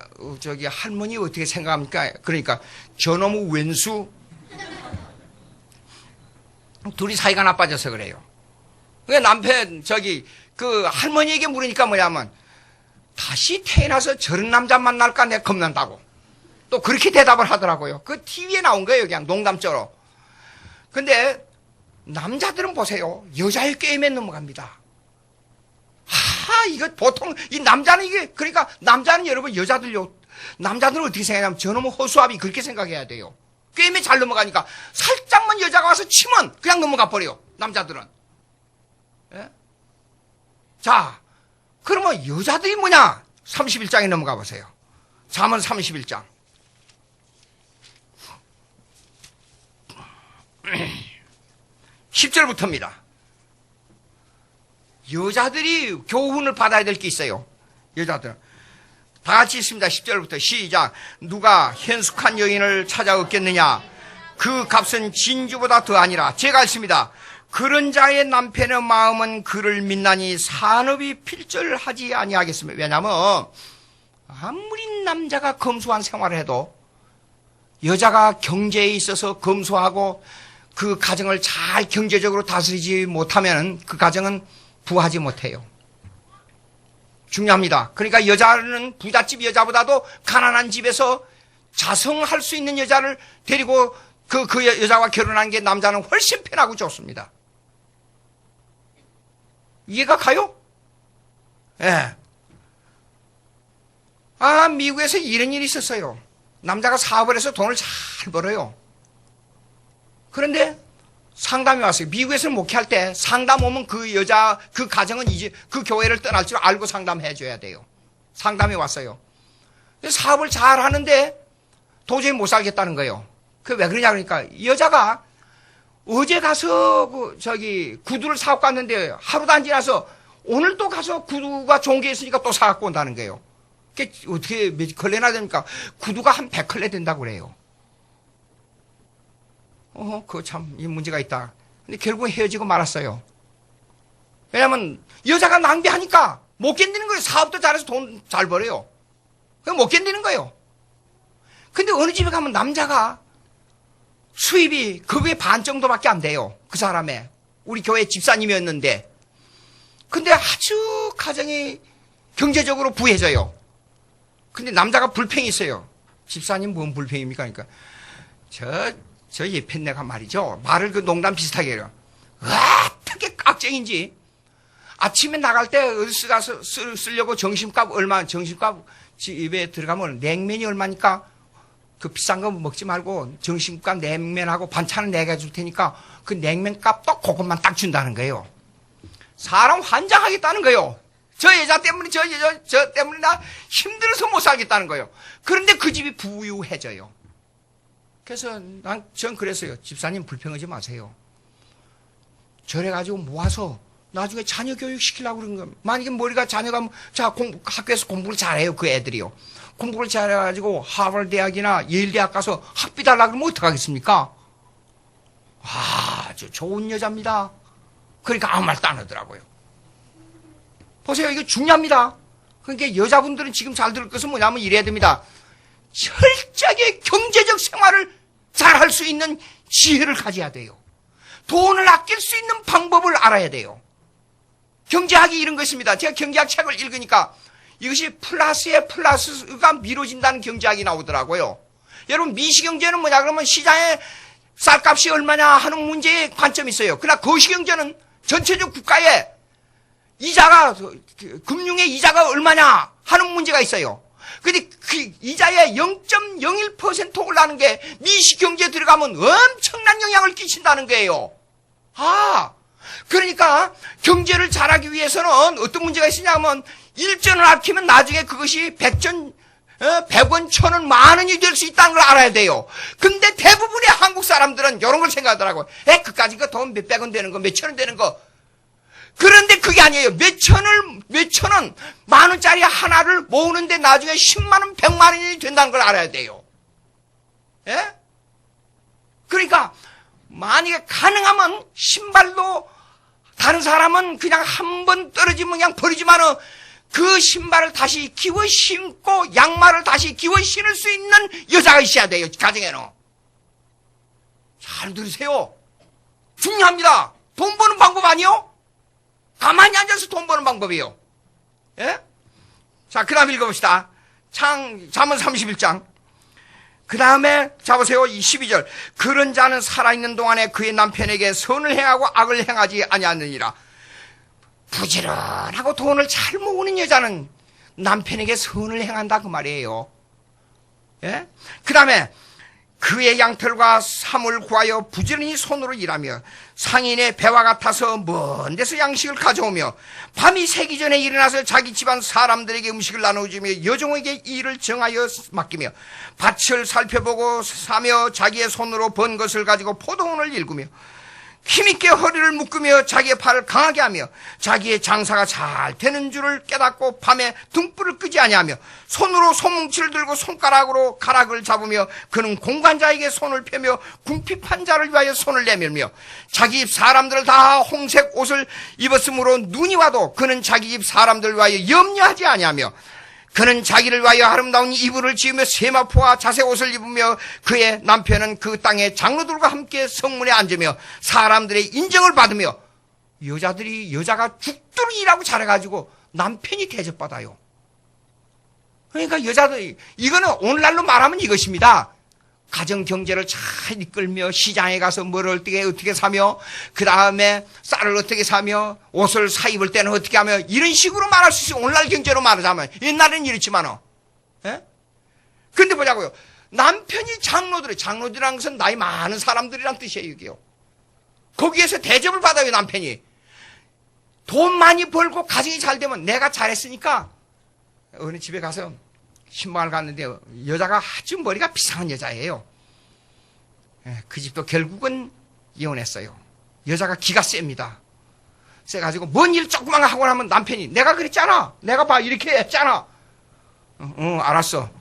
할머니 어떻게 생각합니까? 그러니까 저놈의 왼수 둘이 사이가 나빠져서 그래요. 왜 남편, 그 할머니에게 물으니까 뭐냐면, 다시 태어나서 저런 남자 만날까 내가 겁난다고. 또 그렇게 대답을 하더라고요. 그 TV에 나온 거예요, 그냥 농담처럼. 근데, 남자들은 보세요. 여자의 게임에 넘어갑니다. 이거 보통, 이 남자는 이게, 그러니까 남자는 여러분 여자들요. 남자들은 어떻게 생각하냐면, 저놈의 허수아비 그렇게 생각해야 돼요. 게임에 잘 넘어가니까, 살짝만 여자가 와서 치면 그냥 넘어가 버려요. 남자들은. 예? 자, 그러면 여자들이 뭐냐? 31장에 넘어가 보세요. 잠언 31장. 10절부터입니다. 여자들이 교훈을 받아야 될 게 있어요. 여자들은. 다 같이 있습니다. 10절부터 시작. 누가 현숙한 여인을 찾아 얻겠느냐? 그 값은 진주보다 더 아니라. 제가 있습니다. 그런 자의 남편의 마음은 그를 믿나니 산업이 필절하지 아니하겠습니다. 왜냐하면 아무리 남자가 검소한 생활을 해도 여자가 경제에 있어서 검소하고 그 가정을 잘 경제적으로 다스리지 못하면 그 가정은 부하지 못해요. 중요합니다. 그러니까 여자는 부잣집 여자보다도 가난한 집에서 자성할 수 있는 여자를 데리고 그 여자와 결혼한 게 남자는 훨씬 편하고 좋습니다. 이해가 가요? 예. 미국에서 이런 일이 있었어요. 남자가 사업을 해서 돈을 잘 벌어요. 그런데 상담이 왔어요. 미국에서 목회할 때 상담 오면 그 여자, 그 가정은 이제 그 교회를 떠날 줄 알고 상담해 줘야 돼요. 상담이 왔어요. 사업을 잘 하는데 도저히 못 살겠다는 거예요. 그 왜 그러냐 그러니까 여자가 어제 가서 구두를 사갖고 왔는데 하루도 안 지나서 오늘 또 가서 구두가 좋은 게 있으니까 또 사갖고 온다는 거예요. 그게 어떻게 몇 컬레나 되니까 구두가 한 100컬레 된다고 그래요. 그거 참 이 문제가 있다. 근데 결국 헤어지고 말았어요. 왜냐면 여자가 낭비하니까 못 견디는 거예요. 사업도 잘해서 돈 잘 벌어요. 그거 못 견디는 거예요. 근데 어느 집에 가면 남자가 수입이 그 외 반 정도밖에 안 돼요. 그 사람의. 우리 교회 집사님이었는데. 근데 아주 가정이 경제적으로 부해져요. 근데 남자가 불평이 있어요. 집사님 뭔 불평입니까? 그러니까 저 예편네가 말이죠. 말을 그 농담 비슷하게 해요. 어떻게 깍쟁인지. 아침에 나갈 때 어디서 가서 쓰려고 정신값 집에 들어가면 냉면이 얼마니까 그 비싼 거 먹지 말고 정신값 냉면하고 반찬은 내가 줄 테니까 그 냉면 값도 그것만 딱 준다는 거예요. 사람 환장하겠다는 거예요. 저 여자 때문에 저 때문에 나 힘들어서 못 살겠다는 거예요. 그런데 그 집이 부유해져요. 그래서 전 그랬어요. 집사님 불평하지 마세요. 저래가지고 모아서 나중에 자녀 교육 시키려고 그런 거예요. 만약에 머리가 자녀가 학교에서 공부를 잘해요. 그 애들이요. 공부를 잘해가지고 하버드 대학이나 예일 대학 가서 학비 달라고 그러면 어떡하겠습니까? 아주 좋은 여자입니다. 그러니까 아무 말도 안 하더라고요. 보세요. 이거 중요합니다. 그러니까 여자분들은 지금 잘 들을 것은 뭐냐면 이래야 됩니다. 철저하게 경제적 생활을 잘 할 수 있는 지혜를 가져야 돼요. 돈을 아낄 수 있는 방법을 알아야 돼요. 경제학이 이런 것입니다. 제가 경제학 책을 읽으니까 이것이 플러스에 플러스가 미뤄진다는 경제학이 나오더라고요. 여러분 미시경제는 뭐냐 그러면 시장에 쌀값이 얼마냐 하는 문제에 관점이 있어요. 그러나 거시경제는 전체적 국가의 이자가 금융의 이자가 얼마냐 하는 문제가 있어요. 근데 그 이자의 0.01% 올라가는 게 미시경제에 들어가면 엄청난 영향을 끼친다는 거예요. 그러니까 경제를 잘하기 위해서는 어떤 문제가 있으냐면 1전을 아끼면 나중에 그것이 100원, 1000원, 만원이 될 수 있다는 걸 알아야 돼요. 근데 대부분의 한국 사람들은 이런 걸 생각하더라고요. 그까짓 거 돈 몇백 원 되는 거, 몇천 원 되는 거. 그런데 그게 아니에요. 몇천 원, 만 원짜리 하나를 모으는데 나중에 10만 원, 100만 원이 된다는 걸 알아야 돼요. 예? 그러니까 만약에 가능하면 신발도 다른 사람은 그냥 한 번 떨어지면 그냥 버리지만은 그 신발을 다시 기워 신고 양말을 다시 기워 신을 수 있는 여자가 있어야 돼요. 가정에는. 잘 들으세요. 중요합니다. 돈 버는 방법 아니요? 가만히 앉아서 돈 버는 방법이에요. 예? 자, 그 다음 읽어봅시다. 잠언 31장. 그 다음에 잡으세요. 이 12절. 그런 자는 살아있는 동안에 그의 남편에게 선을 행하고 악을 행하지 아니하느니라. 부지런하고 돈을 잘 모으는 여자는 남편에게 선을 행한다 그 말이에요. 예? 그 다음에 그의 양털과 삶을 구하여 부지런히 손으로 일하며 상인의 배와 같아서 먼 데서 양식을 가져오며 밤이 새기 전에 일어나서 자기 집안 사람들에게 음식을 나눠주며 여종에게 일을 정하여 맡기며 밭을 살펴보고 사며 자기의 손으로 번 것을 가지고 포도원을 일구며 힘있게 허리를 묶으며 자기의 팔을 강하게 하며 자기의 장사가 잘 되는 줄을 깨닫고 밤에 등불을 끄지 아니하며 손으로 소뭉치를 들고 손가락으로 가락을 잡으며 그는 공관자에게 손을 펴며 궁핍한 자를 위하여 손을 내밀며 자기 집 사람들을 다 홍색 옷을 입었으므로 눈이 와도 그는 자기 집 사람들을 위하여 염려하지 아니하며 그는 자기를 위하여 아름다운 이불을 지으며 세마포와 자색 옷을 입으며 그의 남편은 그 땅의 장로들과 함께 성문에 앉으며 사람들의 인정을 받으며 여자가 죽도록 일하고 잘해가지고 남편이 대접받아요. 그러니까 여자들 이거는 오늘날로 말하면 이것입니다. 가정 경제를 잘 이끌며 시장에 가서 뭘 어떻게 사며 그 다음에 쌀을 어떻게 사며 옷을 사 입을 때는 어떻게 하며 이런 식으로 말할 수 있어요. 오늘날 경제로 말하자면 옛날에는 이렇지만은. 예? 근데 보자고요. 남편이 장로들이라는 것은 나이 많은 사람들이란 뜻이에요. 이게요. 거기에서 대접을 받아요. 남편이. 돈 많이 벌고 가정이 잘 되면 내가 잘했으니까 어느 집에 가서 신방을 갔는데 여자가 아주 머리가 비상한 여자예요. 그 집도 결국은 이혼했어요. 여자가 기가 셉니다. 세가지고 뭔 일 조그만 거 하고 나면 남편이 내가 그랬잖아. 내가 봐 이렇게 했잖아. 알았어.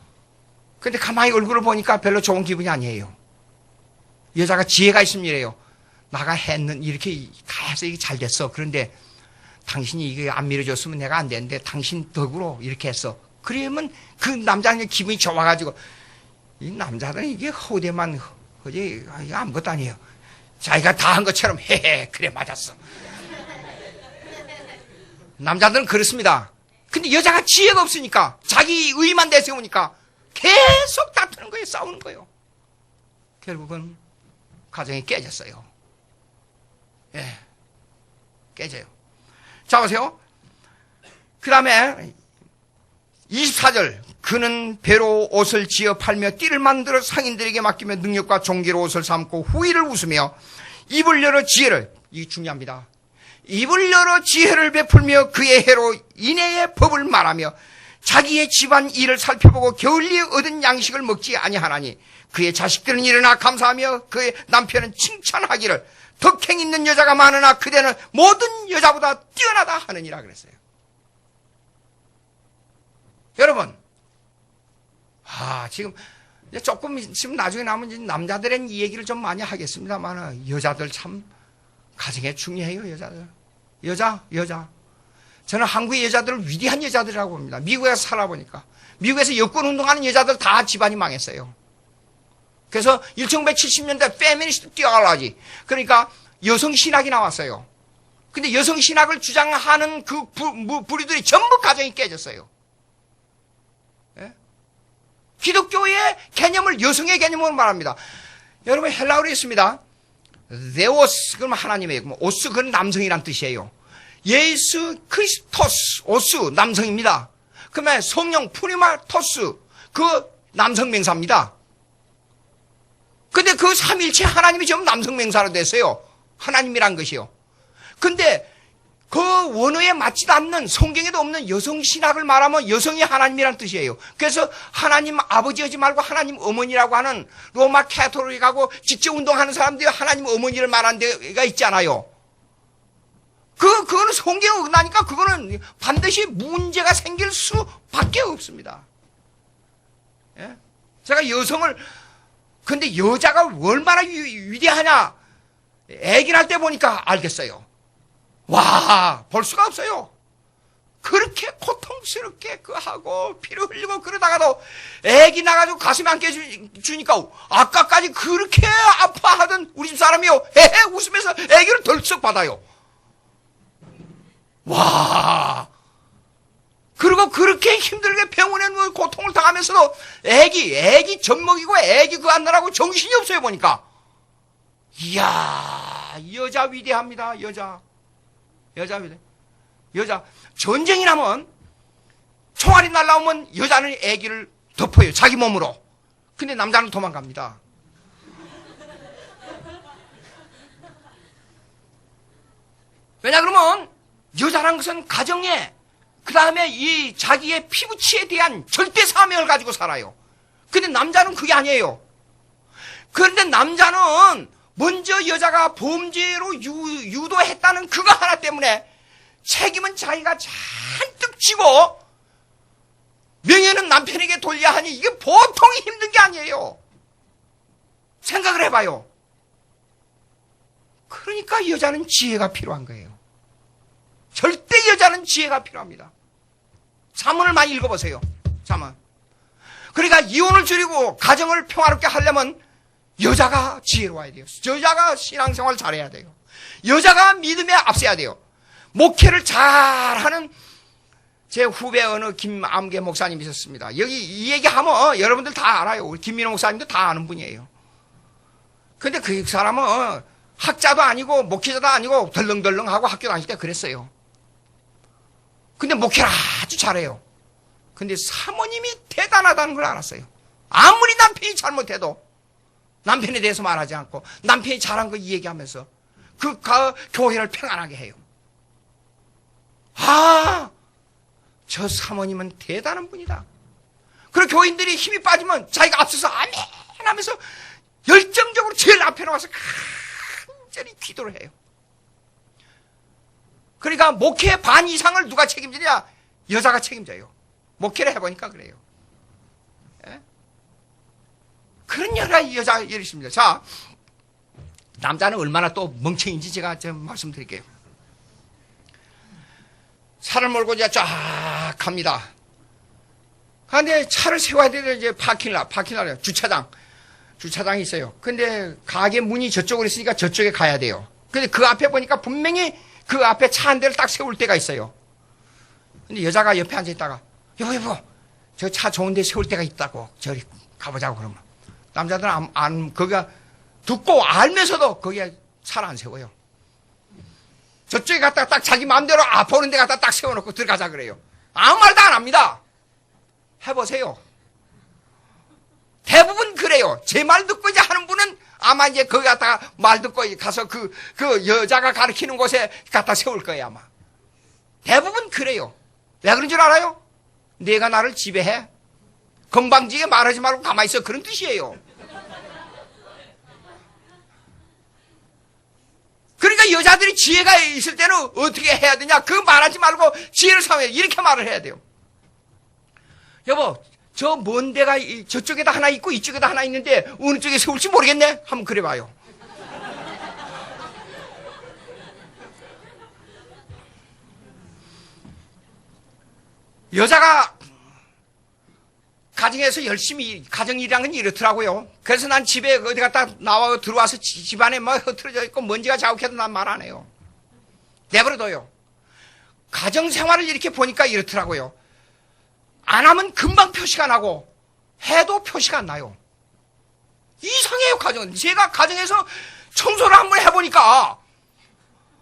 근데 가만히 얼굴을 보니까 별로 좋은 기분이 아니에요. 여자가 지혜가 있으면 이래요. 나가 했는 이렇게 다 해서 이게 잘 됐어. 그런데 당신이 이게 안 밀어줬으면 내가 안 되는데 당신 덕으로 이렇게 했어. 그러면 그 남자는 기분이 좋아가지고 이 남자들은 이게 허대만 허지 이게 아무것도 아니에요. 자기가 다 한 것처럼 헤헤 그래 맞았어. 남자들은 그렇습니다. 근데 여자가 지혜가 없으니까 자기 의만 내세우니까 계속 다투는 거예요. 싸우는 거예요. 결국은 가정이 깨졌어요. 예, 깨져요. 자 보세요. 그 다음에 24절 그는 배로 옷을 지어 팔며 띠를 만들어 상인들에게 맡기며 능력과 종기로 옷을 삼고 후일을 웃으며 입을 열어 지혜를, 이게 중요합니다. 입을 열어 지혜를 베풀며 그의 해로 인애의 법을 말하며 자기의 집안 일을 살펴보고 게을리 얻은 양식을 먹지 아니하나니 그의 자식들은 일어나 감사하며 그의 남편은 칭찬하기를 덕행 있는 여자가 많으나 그대는 모든 여자보다 뛰어나다 하느니라 그랬어요. 여러분, 지금 조금 있으면 나중에 나오면 이제 남자들은 이 얘기를 좀 많이 하겠습니다만 여자들 참 가정에 중요해요. 여자. 저는 한국의 여자들을 위대한 여자들이라고 봅니다. 미국에서 살아보니까 미국에서 여권 운동하는 여자들 다 집안이 망했어요. 그래서 1970년대 페미니스트 뛰어가라지. 그러니까 여성 신학이 나왔어요. 근데 여성 신학을 주장하는 그 부류들이 전부 가정이 깨졌어요. 예? 기독교의 개념을 여성의 개념으로 말합니다. 여러분 헬라어로 있습니다. 데오스 그러면 하나님의 오스 그건 남성이란 뜻이에요. 예수 크리스토스 오스 남성입니다. 그러면 성령 푸니마토스 그 남성 명사입니다. 근데 그 삼일체 하나님이 전부 남성 명사로 됐어요. 하나님이란 것이요. 근데 그 원어에 맞지도 않는 성경에도 없는 여성 신학을 말하면 여성이 하나님이란 뜻이에요. 그래서 하나님 아버지 하지 말고 하나님 어머니라고 하는 로마 캐토릭하고 직접 운동하는 사람들이 하나님 어머니를 말하는 데가 있잖아요. 그거는 성경에 어긋나니까 그거는 반드시 문제가 생길 수밖에 없습니다. 예? 제가 여성을 근데 여자가 얼마나 위대하냐 애기 날 때 보니까 알겠어요. 와, 볼 수가 없어요. 그렇게 고통스럽게 하고 피를 흘리고 그러다가도 애기 나가지고 가슴에 안겨주니까 아까까지 그렇게 아파하던 우리 집 사람이요 헤헤 웃으면서 애기를 덜썩 받아요. 와, 그리고 그렇게 힘들게 병원에 누워 고통을 당하면서도 애기 젖 먹이고 애기 그거 안느라고 정신이 없어요 보니까. 이야, 여자 위대합니다. 여자 위대. 여자 전쟁이 나면 총알이 날라오면 여자는 애기를 덮어요 자기 몸으로. 근데 남자는 도망갑니다. 왜냐 그러면 여자란 것은 가정에 그 다음에 이 자기의 피부치에 대한 절대 사명을 가지고 살아요. 근데 남자는 그게 아니에요. 그런데 남자는 먼저 여자가 범죄로 유도했다는 그거 하나 때문에 책임은 자기가 잔뜩 지고 명예는 남편에게 돌려야 하니 이게 보통 힘든 게 아니에요. 생각을 해봐요. 그러니까 여자는 지혜가 필요한 거예요. 절대 여자는 지혜가 필요합니다. 잠언을 많이 읽어보세요. 잠언. 그러니까 이혼을 줄이고 가정을 평화롭게 하려면 여자가 지혜로워야 돼요. 여자가 신앙생활 잘해야 돼요. 여자가 믿음에 앞서야 돼요. 목회를 잘하는 제 후배 어느 김암계 목사님이 있었습니다. 여기 이 얘기하면 여러분들 다 알아요. 우리 김민호 목사님도 다 아는 분이에요. 근데 그 사람은 학자도 아니고 목회자도 아니고 덜렁덜렁하고 학교 다닐 때 그랬어요. 근데 목회를 아주 잘해요. 근데 사모님이 대단하다는 걸 알았어요. 아무리 남편이 잘못해도 남편에 대해서 말하지 않고 남편이 잘한 거 이 얘기하면서 그 교회를 평안하게 해요. 저 사모님은 대단한 분이다. 그리고 교인들이 힘이 빠지면 자기가 앞서서 아멘 하면서 열정적으로 제일 앞에 나와서 간절히 기도를 해요. 그러니까 목회 반 이상을 누가 책임지냐? 여자가 책임져요. 목회를 해보니까 그래요. 예? 그런 여자 일이 있습니다. 자, 남자는 얼마나 또 멍청인지 제가 좀 말씀드릴게요. 차를 몰고 이제 쫙 갑니다. 그런데 차를 세워야 되는데 이제 파킹라요. 주차장이 있어요. 근데 가게 문이 저쪽으로 있으니까 저쪽에 가야 돼요. 근데 그 앞에 보니까 분명히 그 앞에 차 한 대를 딱 세울 때가 있어요. 근데 여자가 옆에 앉아있다가, 여보, 저 차 좋은 데 세울 때가 있다고. 저리 가보자고 그러면. 남자들은 거기가 듣고 알면서도 거기에 차를 안 세워요. 저쪽에 갔다가 딱 자기 마음대로 보는 데 갖다 딱 세워놓고 들어가자 그래요. 아무 말도 안 합니다. 해보세요. 대부분 그래요. 제 말 듣고 이제 하는 분은 아마 이제 거기 갔다가 말 듣고 가서 그 여자가 가르치는 곳에 갖다 세울 거예요, 아마. 대부분 그래요. 왜 그런 줄 알아요? 내가 나를 지배해? 건방지게 말하지 말고 가만히 있어. 그런 뜻이에요. 그러니까 여자들이 지혜가 있을 때는 어떻게 해야 되냐? 그 말하지 말고 지혜를 사용해. 이렇게 말을 해야 돼요. 여보, 저 먼 데가 저쪽에다 하나 있고 이쪽에다 하나 있는데 어느 쪽에 세울지 모르겠네? 한번 그래봐요. 여자가 가정에서 열심히 가정일이란 건 이렇더라고요. 그래서 난 집에 어디 갔다 나와 들어와서 집안에 막 흐트러져 있고 먼지가 자욱해도 난 말 안 해요. 내버려둬요. 가정생활을 이렇게 보니까 이렇더라고요. 안 하면 금방 표시가 나고 해도 표시가 안 나요. 이상해요, 가정은. 제가 가정에서 청소를 한번 해보니까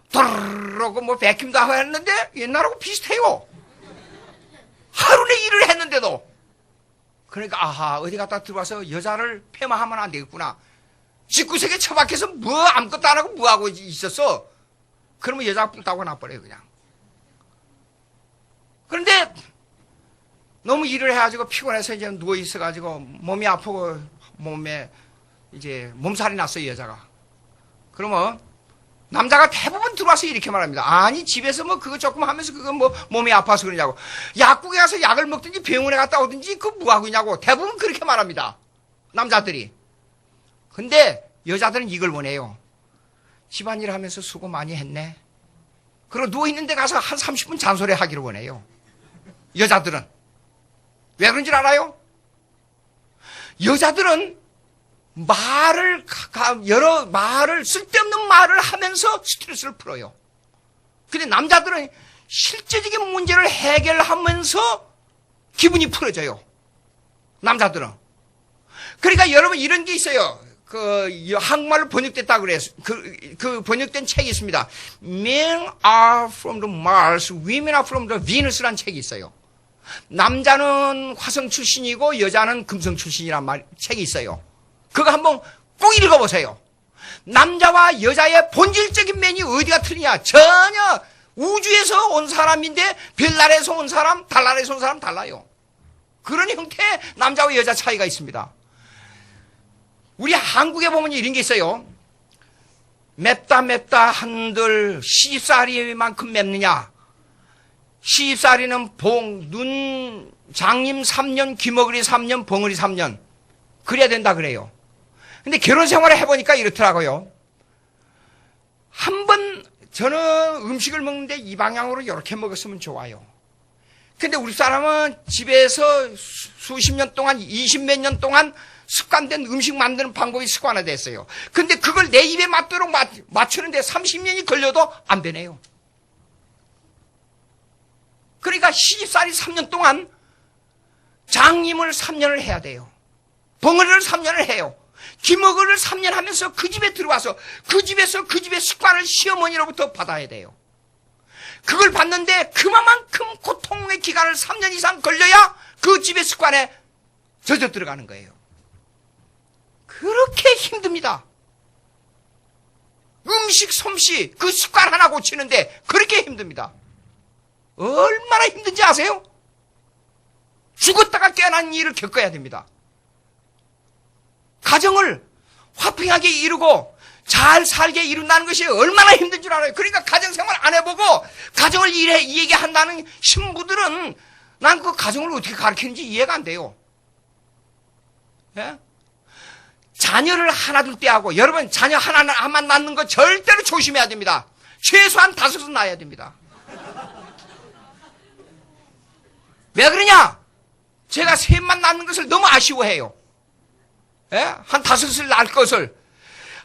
드르르르고 백힘도 하고 했는데 옛날하고 비슷해요. 하루 내 일을 했는데도. 그러니까 아하, 어디 갔다 들어와서 여자를 폐마하면 안 되겠구나. 집구석에 처박혀서 아무것도 안 하고 뭐하고 있었어. 그러면 여자가 뿡 따고 나버려요, 그냥. 그런데 너무 일을 해가지고 피곤해서 이제 누워있어가지고 몸이 아프고 몸에 이제 몸살이 났어요, 여자가. 그러면 남자가 대부분 들어와서 이렇게 말합니다. 아니, 집에서 뭐 그거 조금 하면서 그거 뭐 몸이 아파서 그러냐고. 약국에 가서 약을 먹든지 병원에 갔다 오든지 그거 뭐하고 있냐고. 대부분 그렇게 말합니다. 남자들이. 근데 여자들은 이걸 원해요. 집안일 하면서 수고 많이 했네. 그리고 누워있는 데 가서 한 30분 잔소리 하기를 원해요. 여자들은. 왜 그런 줄 알아요? 여자들은 쓸데없는 말을 하면서 스트레스를 풀어요. 근데 남자들은 실제적인 문제를 해결하면서 기분이 풀어져요. 남자들은. 그러니까 여러분 이런 게 있어요. 한국말로 번역됐다 그래요. 그 번역된 책이 있습니다. Men are from the Mars, women are from the Venus라는 책이 있어요. 남자는 화성 출신이고 여자는 금성 출신이란 책이 있어요. 그거 한번 꼭 읽어보세요. 남자와 여자의 본질적인 면이 어디가 틀리냐? 전혀 우주에서 온 사람인데 별나라에서 온 사람, 달나라에서 온 사람 달라요. 그런 형태의 남자와 여자 차이가 있습니다. 우리 한국에 보면 이런 게 있어요. 맵다 한들 시집살이만큼 맵느냐? 시집살이는 장님 3년, 귀머거리 3년, 벙어리 3년. 그래야 된다 그래요. 근데 결혼 생활을 해보니까 이렇더라고요. 저는 음식을 먹는데 이 방향으로 이렇게 먹었으면 좋아요. 근데 우리 사람은 집에서 수십 년 동안, 20몇 년 동안 습관된 음식 만드는 방법이 습관화됐어요. 근데 그걸 내 입에 맞도록 맞추는데 30년이 걸려도 안 되네요. 그러니까 시집살이 3년 동안 장님을 3년을 해야 돼요. 벙어리를 3년을 해요. 귀머거리를 3년 하면서 그 집에 들어와서 그 집에서 그 집의 습관을 시어머니로부터 받아야 돼요. 그걸 받는데 그만큼 고통의 기간을 3년 이상 걸려야 그 집의 습관에 젖어 들어가는 거예요. 그렇게 힘듭니다. 음식 솜씨 그 습관 하나 고치는데 그렇게 힘듭니다. 얼마나 힘든지 아세요? 죽었다가 깨어난 일을 겪어야 됩니다. 가정을 화평하게 이루고 잘 살게 이룬다는 것이 얼마나 힘든 줄 알아요. 그러니까 가정생활 안 해보고 가정을 얘기한다는 신부들은 난 그 가정을 어떻게 가르치는지 이해가 안 돼요. 예? 자녀를 하나 둘 때 하고, 여러분 자녀 하나만 낳는 거 절대로 조심해야 됩니다. 최소한 5은 낳아야 됩니다. 왜 그러냐? 제가 셋만 낳는 것을 너무 아쉬워해요. 예? 한 5을 낳을 것을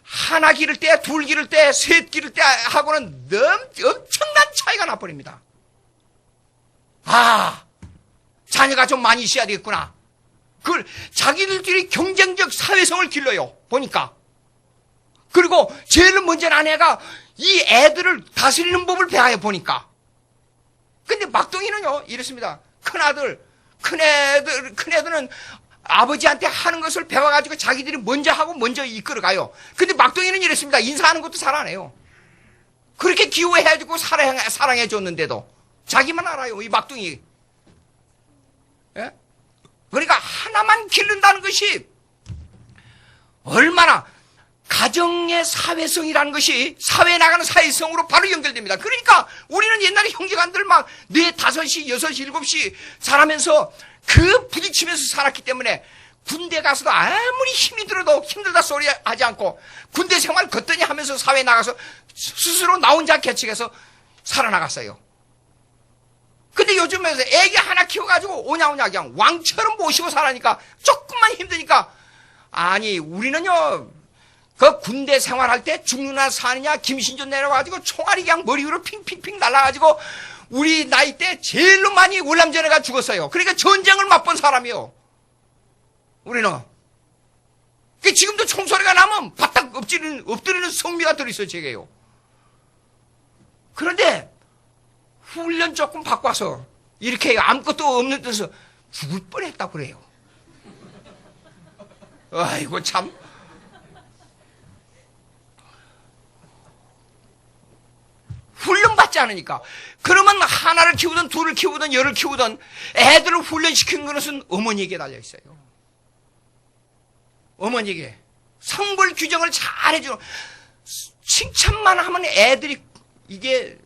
하나 기를 때, 둘 기를 때, 셋 기를 때 하고는 엄청난 차이가 나버립니다. 아, 자녀가 좀 많이 있어야 되겠구나. 그걸 자기들끼리 경쟁적 사회성을 길러요. 보니까. 그리고 제일 먼저 난 애가 이 애들을 다스리는 법을 배워요. 보니까. 근데 막둥이는요, 이렇습니다. 큰애들은 아버지한테 하는 것을 배워가지고 자기들이 먼저 하고 먼저 이끌어가요. 근데 막둥이는 이랬습니다. 인사하는 것도 잘 안 해요. 그렇게 기호해주고 사랑해줬는데도 자기만 알아요. 이 막둥이. 예? 그러니까 하나만 기른다는 것이 얼마나 가정의 사회성이라는 것이 사회에 나가는 사회성으로 바로 연결됩니다. 그러니까 우리는 옛날에 형제간들 막 4, 5시, 6시, 7시 살아면서 그 부딪히면서 살았기 때문에 군대 가서도 아무리 힘이 들어도 힘들다 소리 하지 않고 군대 생활 걷더니 하면서 사회에 나가서 스스로 나 혼자 개척해서 살아나갔어요. 근데 요즘에서 애기 하나 키워가지고 오냐오냐 그냥 왕처럼 모시고 살아니까 조금만 힘드니까 아니 우리는요 그 군대 생활할 때 죽느냐 사느냐 김신조 내려가지고 총알이 그냥 머리 위로 핑핑핑 날아가지고 우리 나이 때 제일로 많이 월남전에가 죽었어요. 그러니까 전쟁을 맛본 사람이요. 우리는. 지금도 총소리가 나면 바닥 엎드리는 성미가 들어있어요, 제게요. 그런데 훈련 조금 바꿔서 이렇게 아무것도 없는 데서 죽을 뻔했다고 그래요. 아이고 참. 훈련받지 않으니까. 그러면 하나를 키우든 둘을 키우든 열을 키우든 애들을 훈련시키는 것은 어머니에게 달려있어요. 어머니에게. 성불 규정을 잘 해주는. 칭찬만 하면 애들이 이게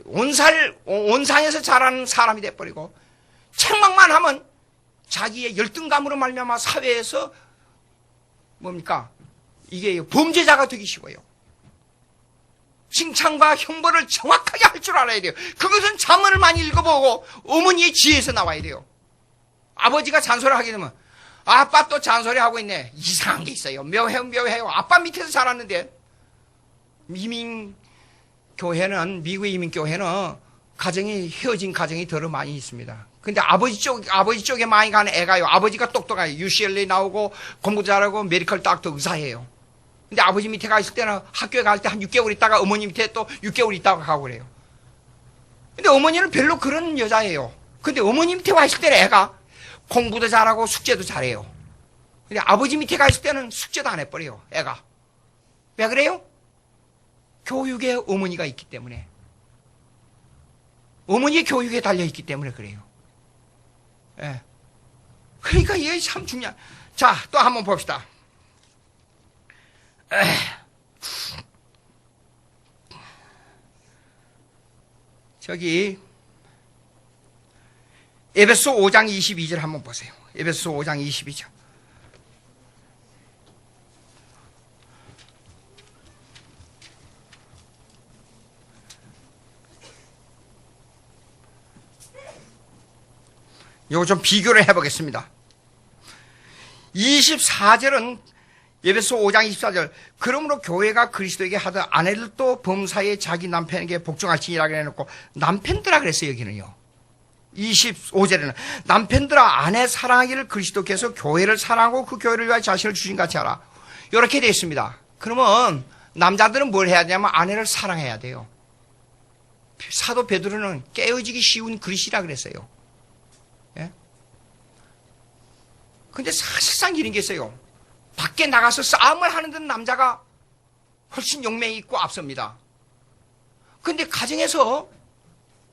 온상에서 자라는 사람이 돼버리고 책망만 하면 자기의 열등감으로 말미암아 사회에서 뭡니까? 이게 범죄자가 되기 쉬워요. 칭찬과 형벌을 정확하게 할 줄 알아야 돼요. 그것은 자문을 많이 읽어보고 어머니의 지혜에서 나와야 돼요. 아버지가 잔소리를 하게 되면 아빠 또 잔소리하고 있네. 이상한 게 있어요. 묘해요. 아빠 밑에서 자랐는데 미국의 이민교회는 가정이 헤어진 가정이 더 많이 있습니다. 근데 아버지 쪽에 많이 가는 애가요. 아버지가 똑똑해요. UCLA 나오고 공부 잘하고 메디컬 닥터 의사예요. 근데 아버지 밑에 가 있을 때는 학교에 갈 때 한 6개월 있다가 어머니 밑에 또 6개월 있다가 가고 그래요. 근데 어머니는 별로 그런 여자예요. 근데 어머니 밑에 와 있을 때는 애가 공부도 잘하고 숙제도 잘해요. 근데 아버지 밑에 가 있을 때는 숙제도 안 해버려요. 애가. 왜 그래요? 교육에 어머니가 있기 때문에. 어머니의 교육에 달려있기 때문에 그래요. 예. 그러니까 이게 참 중요한. 자, 또 한번 봅시다. 저기 에베소 5장 22절 한번 보세요. 에베소 5장 22절. 이거 좀 비교를 해보겠습니다. 24절은 에베소 5장 24절. 그러므로 교회가 그리스도에게 하듯 아내들도 범사에 자기 남편에게 복종할지니라 그래놓고 남편들아 그랬어요. 여기는요. 25절에는 남편들아 아내 사랑하기를 그리스도께서 교회를 사랑하고 그 교회를 위하여 자신을 주신 같이 하라. 이렇게 되어 있습니다. 그러면 남자들은 뭘 해야 되냐면 아내를 사랑해야 돼요. 사도 베드로는 깨어지기 쉬운 그릇이라 그랬어요. 예? 근데 사실상 이런 게 있어요. 밖에 나가서 싸움을 하는 데는 남자가 훨씬 용맹이 있고 앞섭니다. 근데 가정에서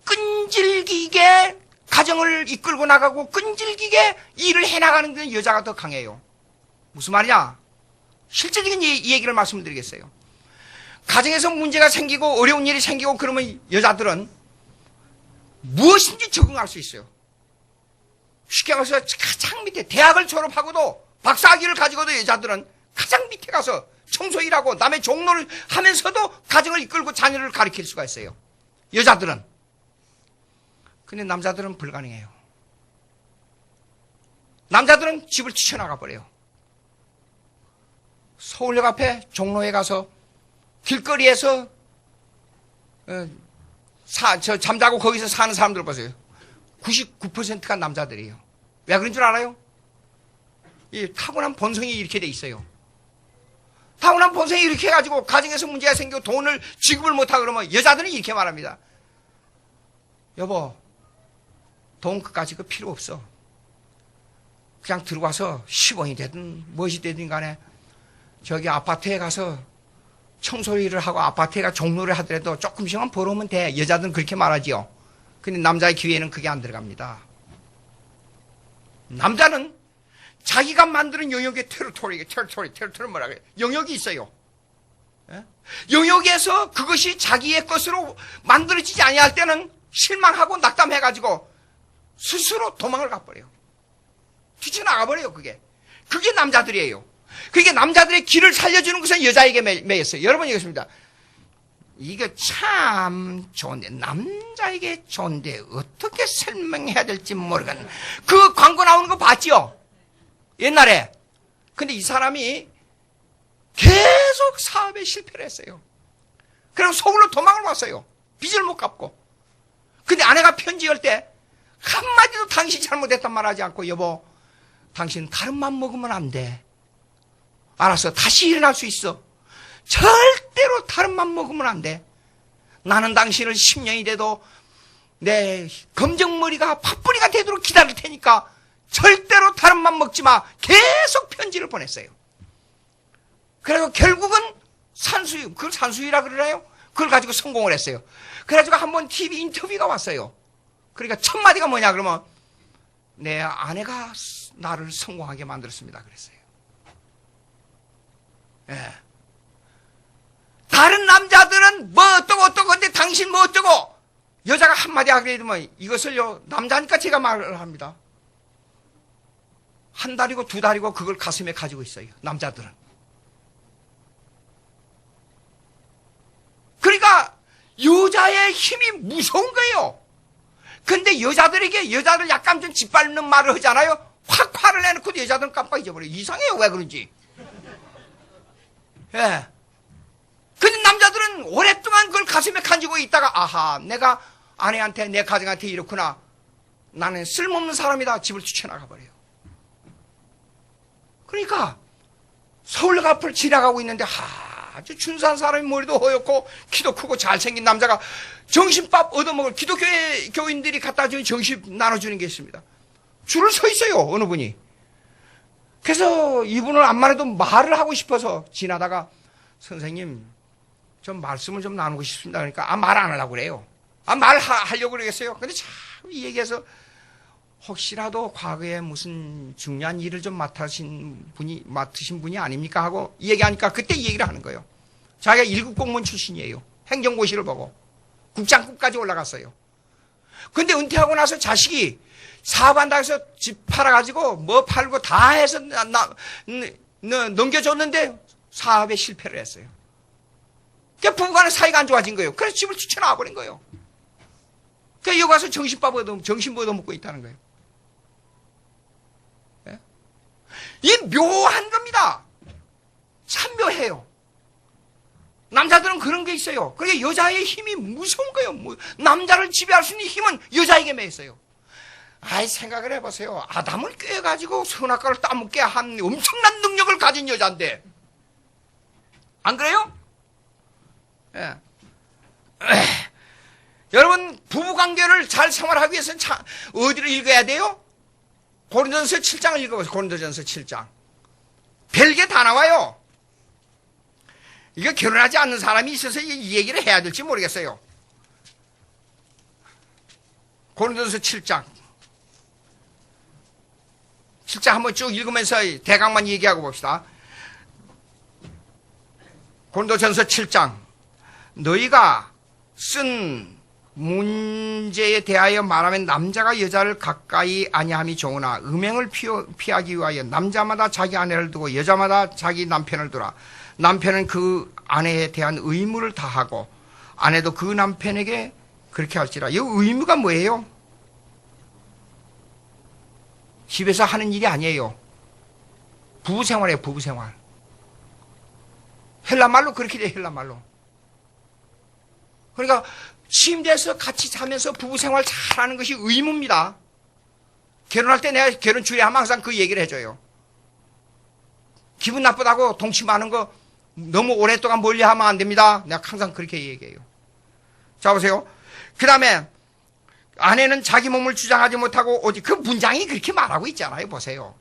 끈질기게 가정을 이끌고 나가고 끈질기게 일을 해나가는 데는 여자가 더 강해요. 무슨 말이냐? 실제적인 이 얘기를 말씀드리겠어요. 가정에서 문제가 생기고 어려운 일이 생기고 그러면 여자들은 무엇인지 적응할 수 있어요. 쉽게 말해서 가장 밑에 대학을 졸업하고도 박사학위를 가지고도 여자들은 가장 밑에 가서 청소일하고 남의 종로를 하면서도 가정을 이끌고 자녀를 가르칠 수가 있어요. 여자들은. 근데 남자들은 불가능해요. 남자들은 집을 뛰쳐나가 버려요. 서울역 앞에 종로에 가서 길거리에서 잠자고 거기서 사는 사람들 보세요. 99%가 남자들이에요. 왜 그런 줄 알아요? 이 타고난 본성이 이렇게 돼 있어요. 타고난 본성이 이렇게 해가지고 가정에서 문제가 생기고 돈을 지급을 못하고 그러면 여자들은 이렇게 말합니다. 여보, 돈 그까짓 거 필요 없어. 그냥 들어와서 10원이 되든 무엇이 되든 간에 저기 아파트에 가서 청소일을 하고 아파트에 가 종로를 하더라도 조금씩만 벌어오면 돼. 여자들은 그렇게 말하지요. 근데 남자의 귀에는 그게 안 들어갑니다. 남자는 자기가 만드는 영역의 테리토리 뭐라 그래? 영역이 있어요. 예? 영역에서 그것이 자기의 것으로 만들어지지 아니할 때는 실망하고 낙담해가지고 스스로 도망을 가버려요. 뛰쳐나가버려요, 그게. 그게 남자들이에요. 그게 남자들의 길을 살려주는 것은 여자에게 매였어요. 여러분, 이것입니다. 이게 참 좋은데, 남자에게 좋은데, 어떻게 설명해야 될지 모르겠네. 그 광고 나오는 거 봤지요? 옛날에. 근데 이 사람이 계속 사업에 실패를 했어요. 그리고 서울로 도망을 왔어요. 빚을 못 갚고. 근데 아내가 편지할 때, 한마디도 당신 잘못했단 말 하지 않고, 여보, 당신 다른 맘 먹으면 안 돼. 알았어. 다시 일어날 수 있어. 절대로 다른 맘 먹으면 안 돼. 나는 당신을 10년이 돼도 내 검정머리가 팥뿌리가 되도록 기다릴 테니까 절대로 다른 맘 먹지 마. 계속 편지를 보냈어요. 그래서 결국은 산수유, 그걸 산수유라 그러나요? 그걸 가지고 성공을 했어요. 그래가지고 한번 TV 인터뷰가 왔어요. 그러니까 첫 마디가 뭐냐 그러면 내 아내가 나를 성공하게 만들었습니다. 그랬어요. 예. 다른 남자들은 뭐 어떠고 근데 당신 뭐 어떠고 여자가 한마디 하게 되면 이것을요 남자니까 제가 말을 합니다. 한 달이고 두 달이고 그걸 가슴에 가지고 있어요. 남자들은. 그러니까 여자의 힘이 무서운 거예요. 근데 여자들 약간 좀 짓밟는 말을 하잖아요. 확 화를 내놓고 여자들은 깜빡 잊어버려요. 이상해요. 왜 그런지. 예. 근데 남자들은 오랫동안 그걸 가슴에 간지고 있다가 아하 내가 아내한테 내 가정한테 이렇구나. 나는 쓸모없는 사람이다. 집을 뛰쳐나가 버려요. 그러니까 서울역 앞을 지나가고 있는데 아주 준수한 사람이 머리도 허옇고 키도 크고 잘생긴 남자가 점심밥 얻어먹을 기독교회 교인들이 갖다 주는 점심 나눠주는 게 있습니다. 줄을 서 있어요. 어느 분이. 그래서 이분을 암만 해도 말을 하고 싶어서 지나다가 선생님 좀 말씀을 좀 나누고 싶습니다. 그러니까 말 안 하려고 그래요. 말하려고 그러겠어요. 근데 참 이 얘기해서 혹시라도 과거에 무슨 중요한 일을 좀 맡으신 분이 아닙니까 하고 이 얘기하니까 그때 이 얘기를 하는 거예요. 자기가 1급 공무원 출신이에요. 행정고시를 보고 국장급까지 올라갔어요. 근데 은퇴하고 나서 자식이 사업한다 해서 집 팔아가지고 뭐 팔고 다 해서 넘겨줬는데 사업에 실패를 했어요. 그러니까 부부간의 사이가 안 좋아진 거예요. 그래서 집을 뛰쳐나와 버린 거예요. 그러니까 여기 와서 정신밥 얻어먹고 있다는 거예요. 네? 이 묘한 겁니다. 참 묘해요. 남자들은 그런 게 있어요. 그러니까 여자의 힘이 무서운 거예요. 남자를 지배할 수 있는 힘은 여자에게만 있어요. 아이 생각을 해보세요. 아담을 꿰가지고 선악과를 따먹게 한 엄청난 능력을 가진 여자인데 안 그래요? 예. 여러분 부부관계를 잘 생활하기 위해서는 어디를 읽어야 돼요? 고린도전서 7장을 읽어보세요. 고린도전서 7장. 별게 다 나와요. 이거 결혼하지 않는 사람이 있어서 이 얘기를 해야 될지 모르겠어요. 고린도전서 7장 각자 한번 쭉 읽으면서 대강만 얘기하고 봅시다. 고린도전서 7장. 너희가 쓴 문제에 대하여 말하면 남자가 여자를 가까이 아니함이 좋으나 음행을 피하기 위하여 남자마다 자기 아내를 두고 여자마다 자기 남편을 두라. 남편은 그 아내에 대한 의무를 다하고 아내도 그 남편에게 그렇게 할지라. 이 의무가 뭐예요? 집에서 하는 일이 아니에요. 부부생활이에요. 부부생활. 헬라말로 그렇게 돼요. 헬라말로. 그러니까 침대에서 같이 자면서 부부생활 잘하는 것이 의무입니다. 결혼할 때 내가 결혼 주례하면 항상 그 얘기를 해줘요. 기분 나쁘다고 동침하는 거 너무 오랫동안 멀리하면 안 됩니다. 내가 항상 그렇게 얘기해요. 자 보세요. 그 다음에 아내는 자기 몸을 주장하지 못하고 오직 그 문장이 그렇게 말하고 있잖아요. 보세요.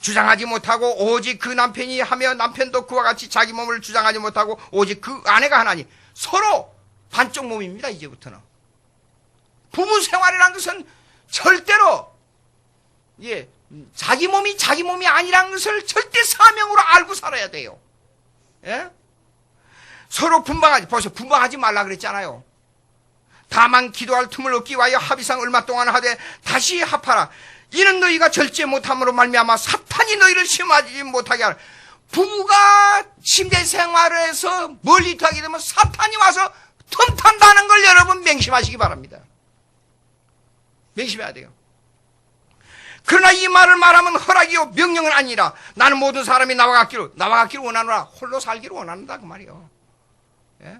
주장하지 못하고 오직 그 남편이 하며 남편도 그와 같이 자기 몸을 주장하지 못하고 오직 그 아내가 하나니 서로 반쪽 몸입니다. 이제부터는. 부부 생활이라는 것은 절대로 자기 몸이 아니라는 것을 절대 사명으로 알고 살아야 돼요. 예? 서로 분방하지. 벌써 분방하지 말라 그랬잖아요. 다만 기도할 틈을 얻기 위하여 합의상 얼마 동안 하되 다시 합하라. 이는 너희가 절제 못함으로 말미암아 사탄이 너희를 시험하지 못하게 하라. 부부가 침대 생활에서 멀리 하게 되면 사탄이 와서 틈탄다는 걸 여러분 명심하시기 바랍니다. 명심해야 돼요. 그러나 이 말을 말하면 허락이요 명령은 아니라 나는 모든 사람이 나와 같기를 원하노라. 홀로 살기를 원한다 그 말이요. 예?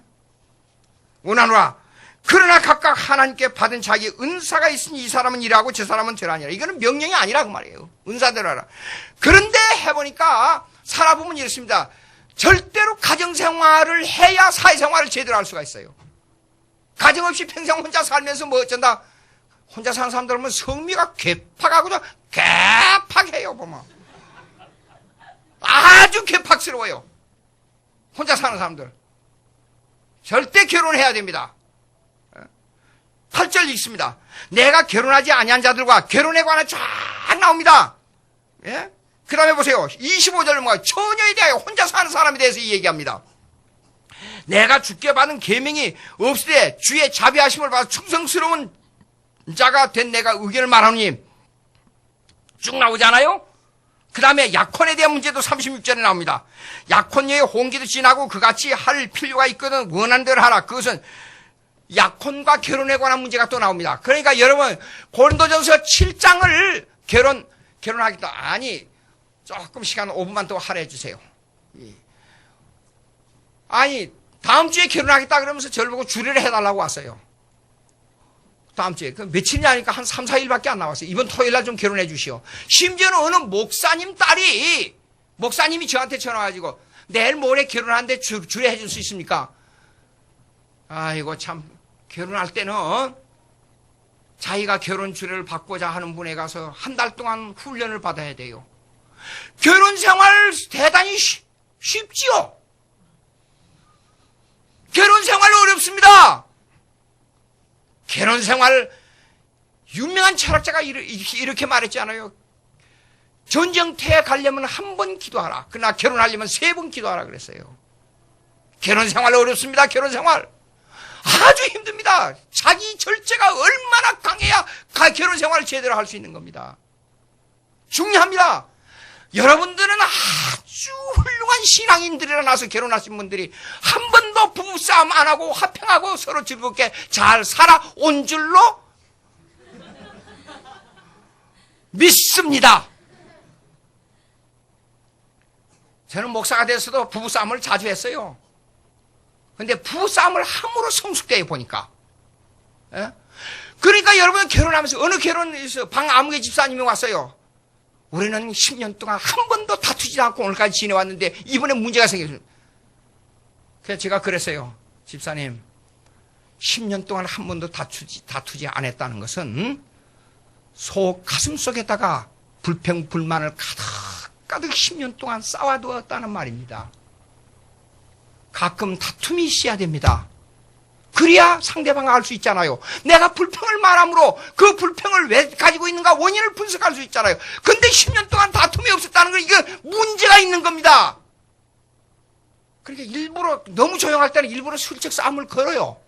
원하노라. 그러나 각각 하나님께 받은 자기 은사가 있으니 이 사람은 이러하고 저 사람은 저러하니라. 이거는 명령이 아니라 그 말이에요. 은사대로 하라. 그런데 해보니까 살아보면 이렇습니다. 절대로 가정생활을 해야 사회생활을 제대로 할 수가 있어요. 가정 없이 평생 혼자 살면서 뭐 어쩐다. 혼자 사는 사람들 보면 성미가 괴팍하고도 괴팍해요. 보면 아주 괴팍스러워요. 혼자 사는 사람들 절대 결혼해야 됩니다. 8절 읽습니다. 내가 결혼하지 아니한 자들과 결혼에 관해 쫙 나옵니다. 예? 그 다음에 보세요. 25절 뭐가 처녀에 대하여 혼자 사는 사람에 대해서 얘기합니다. 내가 주께 받은 계명이 없으되 주의 자비하심을 받아 충성스러운 자가 된 내가 의견을 말하노니 쭉 나오잖아요. 그 다음에 약혼에 대한 문제도 36절에 나옵니다. 약혼녀의 홍기도 지나고 그같이 할 필요가 있거든 원하는 대로 하라. 그것은 약혼과 결혼에 관한 문제가 또 나옵니다. 그러니까 여러분 고린도전서 7장을 결혼하겠다. 아니 조금 시간 5분만 더 할애해 주세요. 아니 다음 주에 결혼하겠다 그러면서 저를 보고 주례를 해달라고 왔어요. 다음 주에. 그 며칠이냐 하니까 한 3, 4일밖에 안 나왔어요. 이번 토요일날 좀 결혼해 주시오. 심지어는 어느 목사님 딸이 목사님이 저한테 전화 가지고 내일 모레 결혼하는데 주례해 줄 수 있습니까? 아이고 참 결혼할 때는 자기가 결혼 주례를 받고자 하는 분에 가서 한 달 동안 훈련을 받아야 돼요. 결혼 생활 대단히 쉽지요. 결혼 생활 어렵습니다. 결혼 생활 유명한 철학자가 이렇게 말했지 않아요? 전쟁터에 가려면 한 번 기도하라. 그러나 결혼하려면 3번 기도하라 그랬어요. 결혼 생활 어렵습니다. 결혼 생활 아주 힘듭니다. 자기 절제가 얼마나 강해야 결혼 생활을 제대로 할 수 있는 겁니다. 중요합니다. 여러분들은 아주 훌륭한 신앙인들이라 나서 결혼하신 분들이 한 번도 부부싸움 안 하고 화평하고 서로 즐겁게 잘 살아온 줄로 믿습니다. 저는 목사가 돼서도 부부싸움을 자주 했어요. 근데 부부싸움을 함으로 성숙돼요 보니까. 예? 그러니까 여러분 결혼하면서 어느 결혼에서 방아무개 집사님이 왔어요. 우리는 10년 동안 한 번도 다투지 않고 오늘까지 지내왔는데 이번에 문제가 생겼어요. 그래서 제가 그랬어요. 집사님 10년 동안 한 번도 다투지 않았다는 것은 속 가슴 속에다가 불평 불만을 가득 10년 동안 쌓아두었다는 말입니다. 가끔 다툼이 있어야 됩니다. 그래야 상대방을 알 수 있잖아요. 내가 불평을 말함으로 그 불평을 왜 가지고 있는가 원인을 분석할 수 있잖아요. 근데 10년 동안 다툼이 없었다는 건 이거 문제가 있는 겁니다. 그러니까 일부러 너무 조용할 때는 일부러 슬쩍 싸움을 걸어요.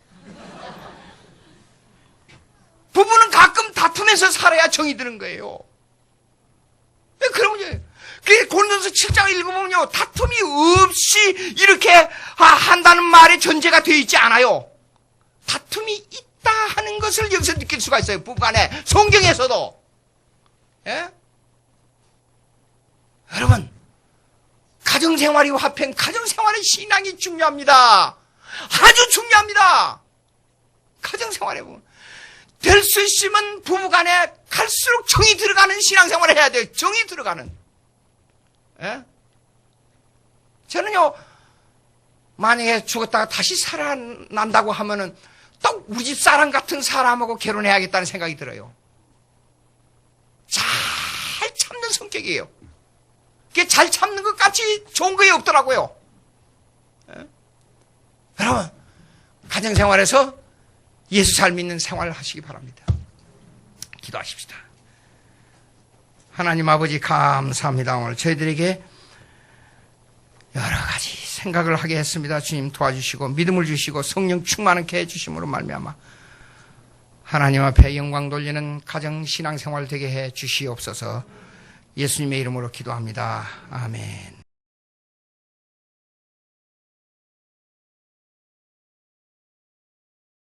부부는 가끔 다투면서 살아야 정이 드는 거예요. 그러면 고린도서 7장을 읽어보면요, 다툼이 없이 이렇게 한다는 말의 전제가 되어 있지 않아요. 다툼이 있다 하는 것을 여기서 느낄 수가 있어요. 부부간에 성경에서도. 예? 여러분, 가정생활이 화평, 가정생활의 신앙이 중요합니다. 아주 중요합니다. 가정생활에 보면 될 수 있으면 부부간에 갈수록 정이 들어가는 신앙생활을 해야 돼요. 정이 들어가는. 예? 저는요, 만약에 죽었다가 다시 살아난다고 하면은 또 우리 집 사람 같은 사람하고 결혼해야겠다는 생각이 들어요. 잘 참는 성격이에요. 그게 잘 참는 것 같이 좋은 게 없더라고요. 예? 여러분, 가정생활에서 예수 잘 믿는 생활을 하시기 바랍니다. 기도하십시다. 하나님 아버지 감사합니다. 오늘 저희들에게 여러 가지 생각을 하게 했습니다. 주님 도와주시고 믿음을 주시고 성령 충만하게 해주심으로 말미암아 하나님 앞에 영광 돌리는 가정 신앙생활 되게 해 주시옵소서. 예수님의 이름으로 기도합니다. 아멘.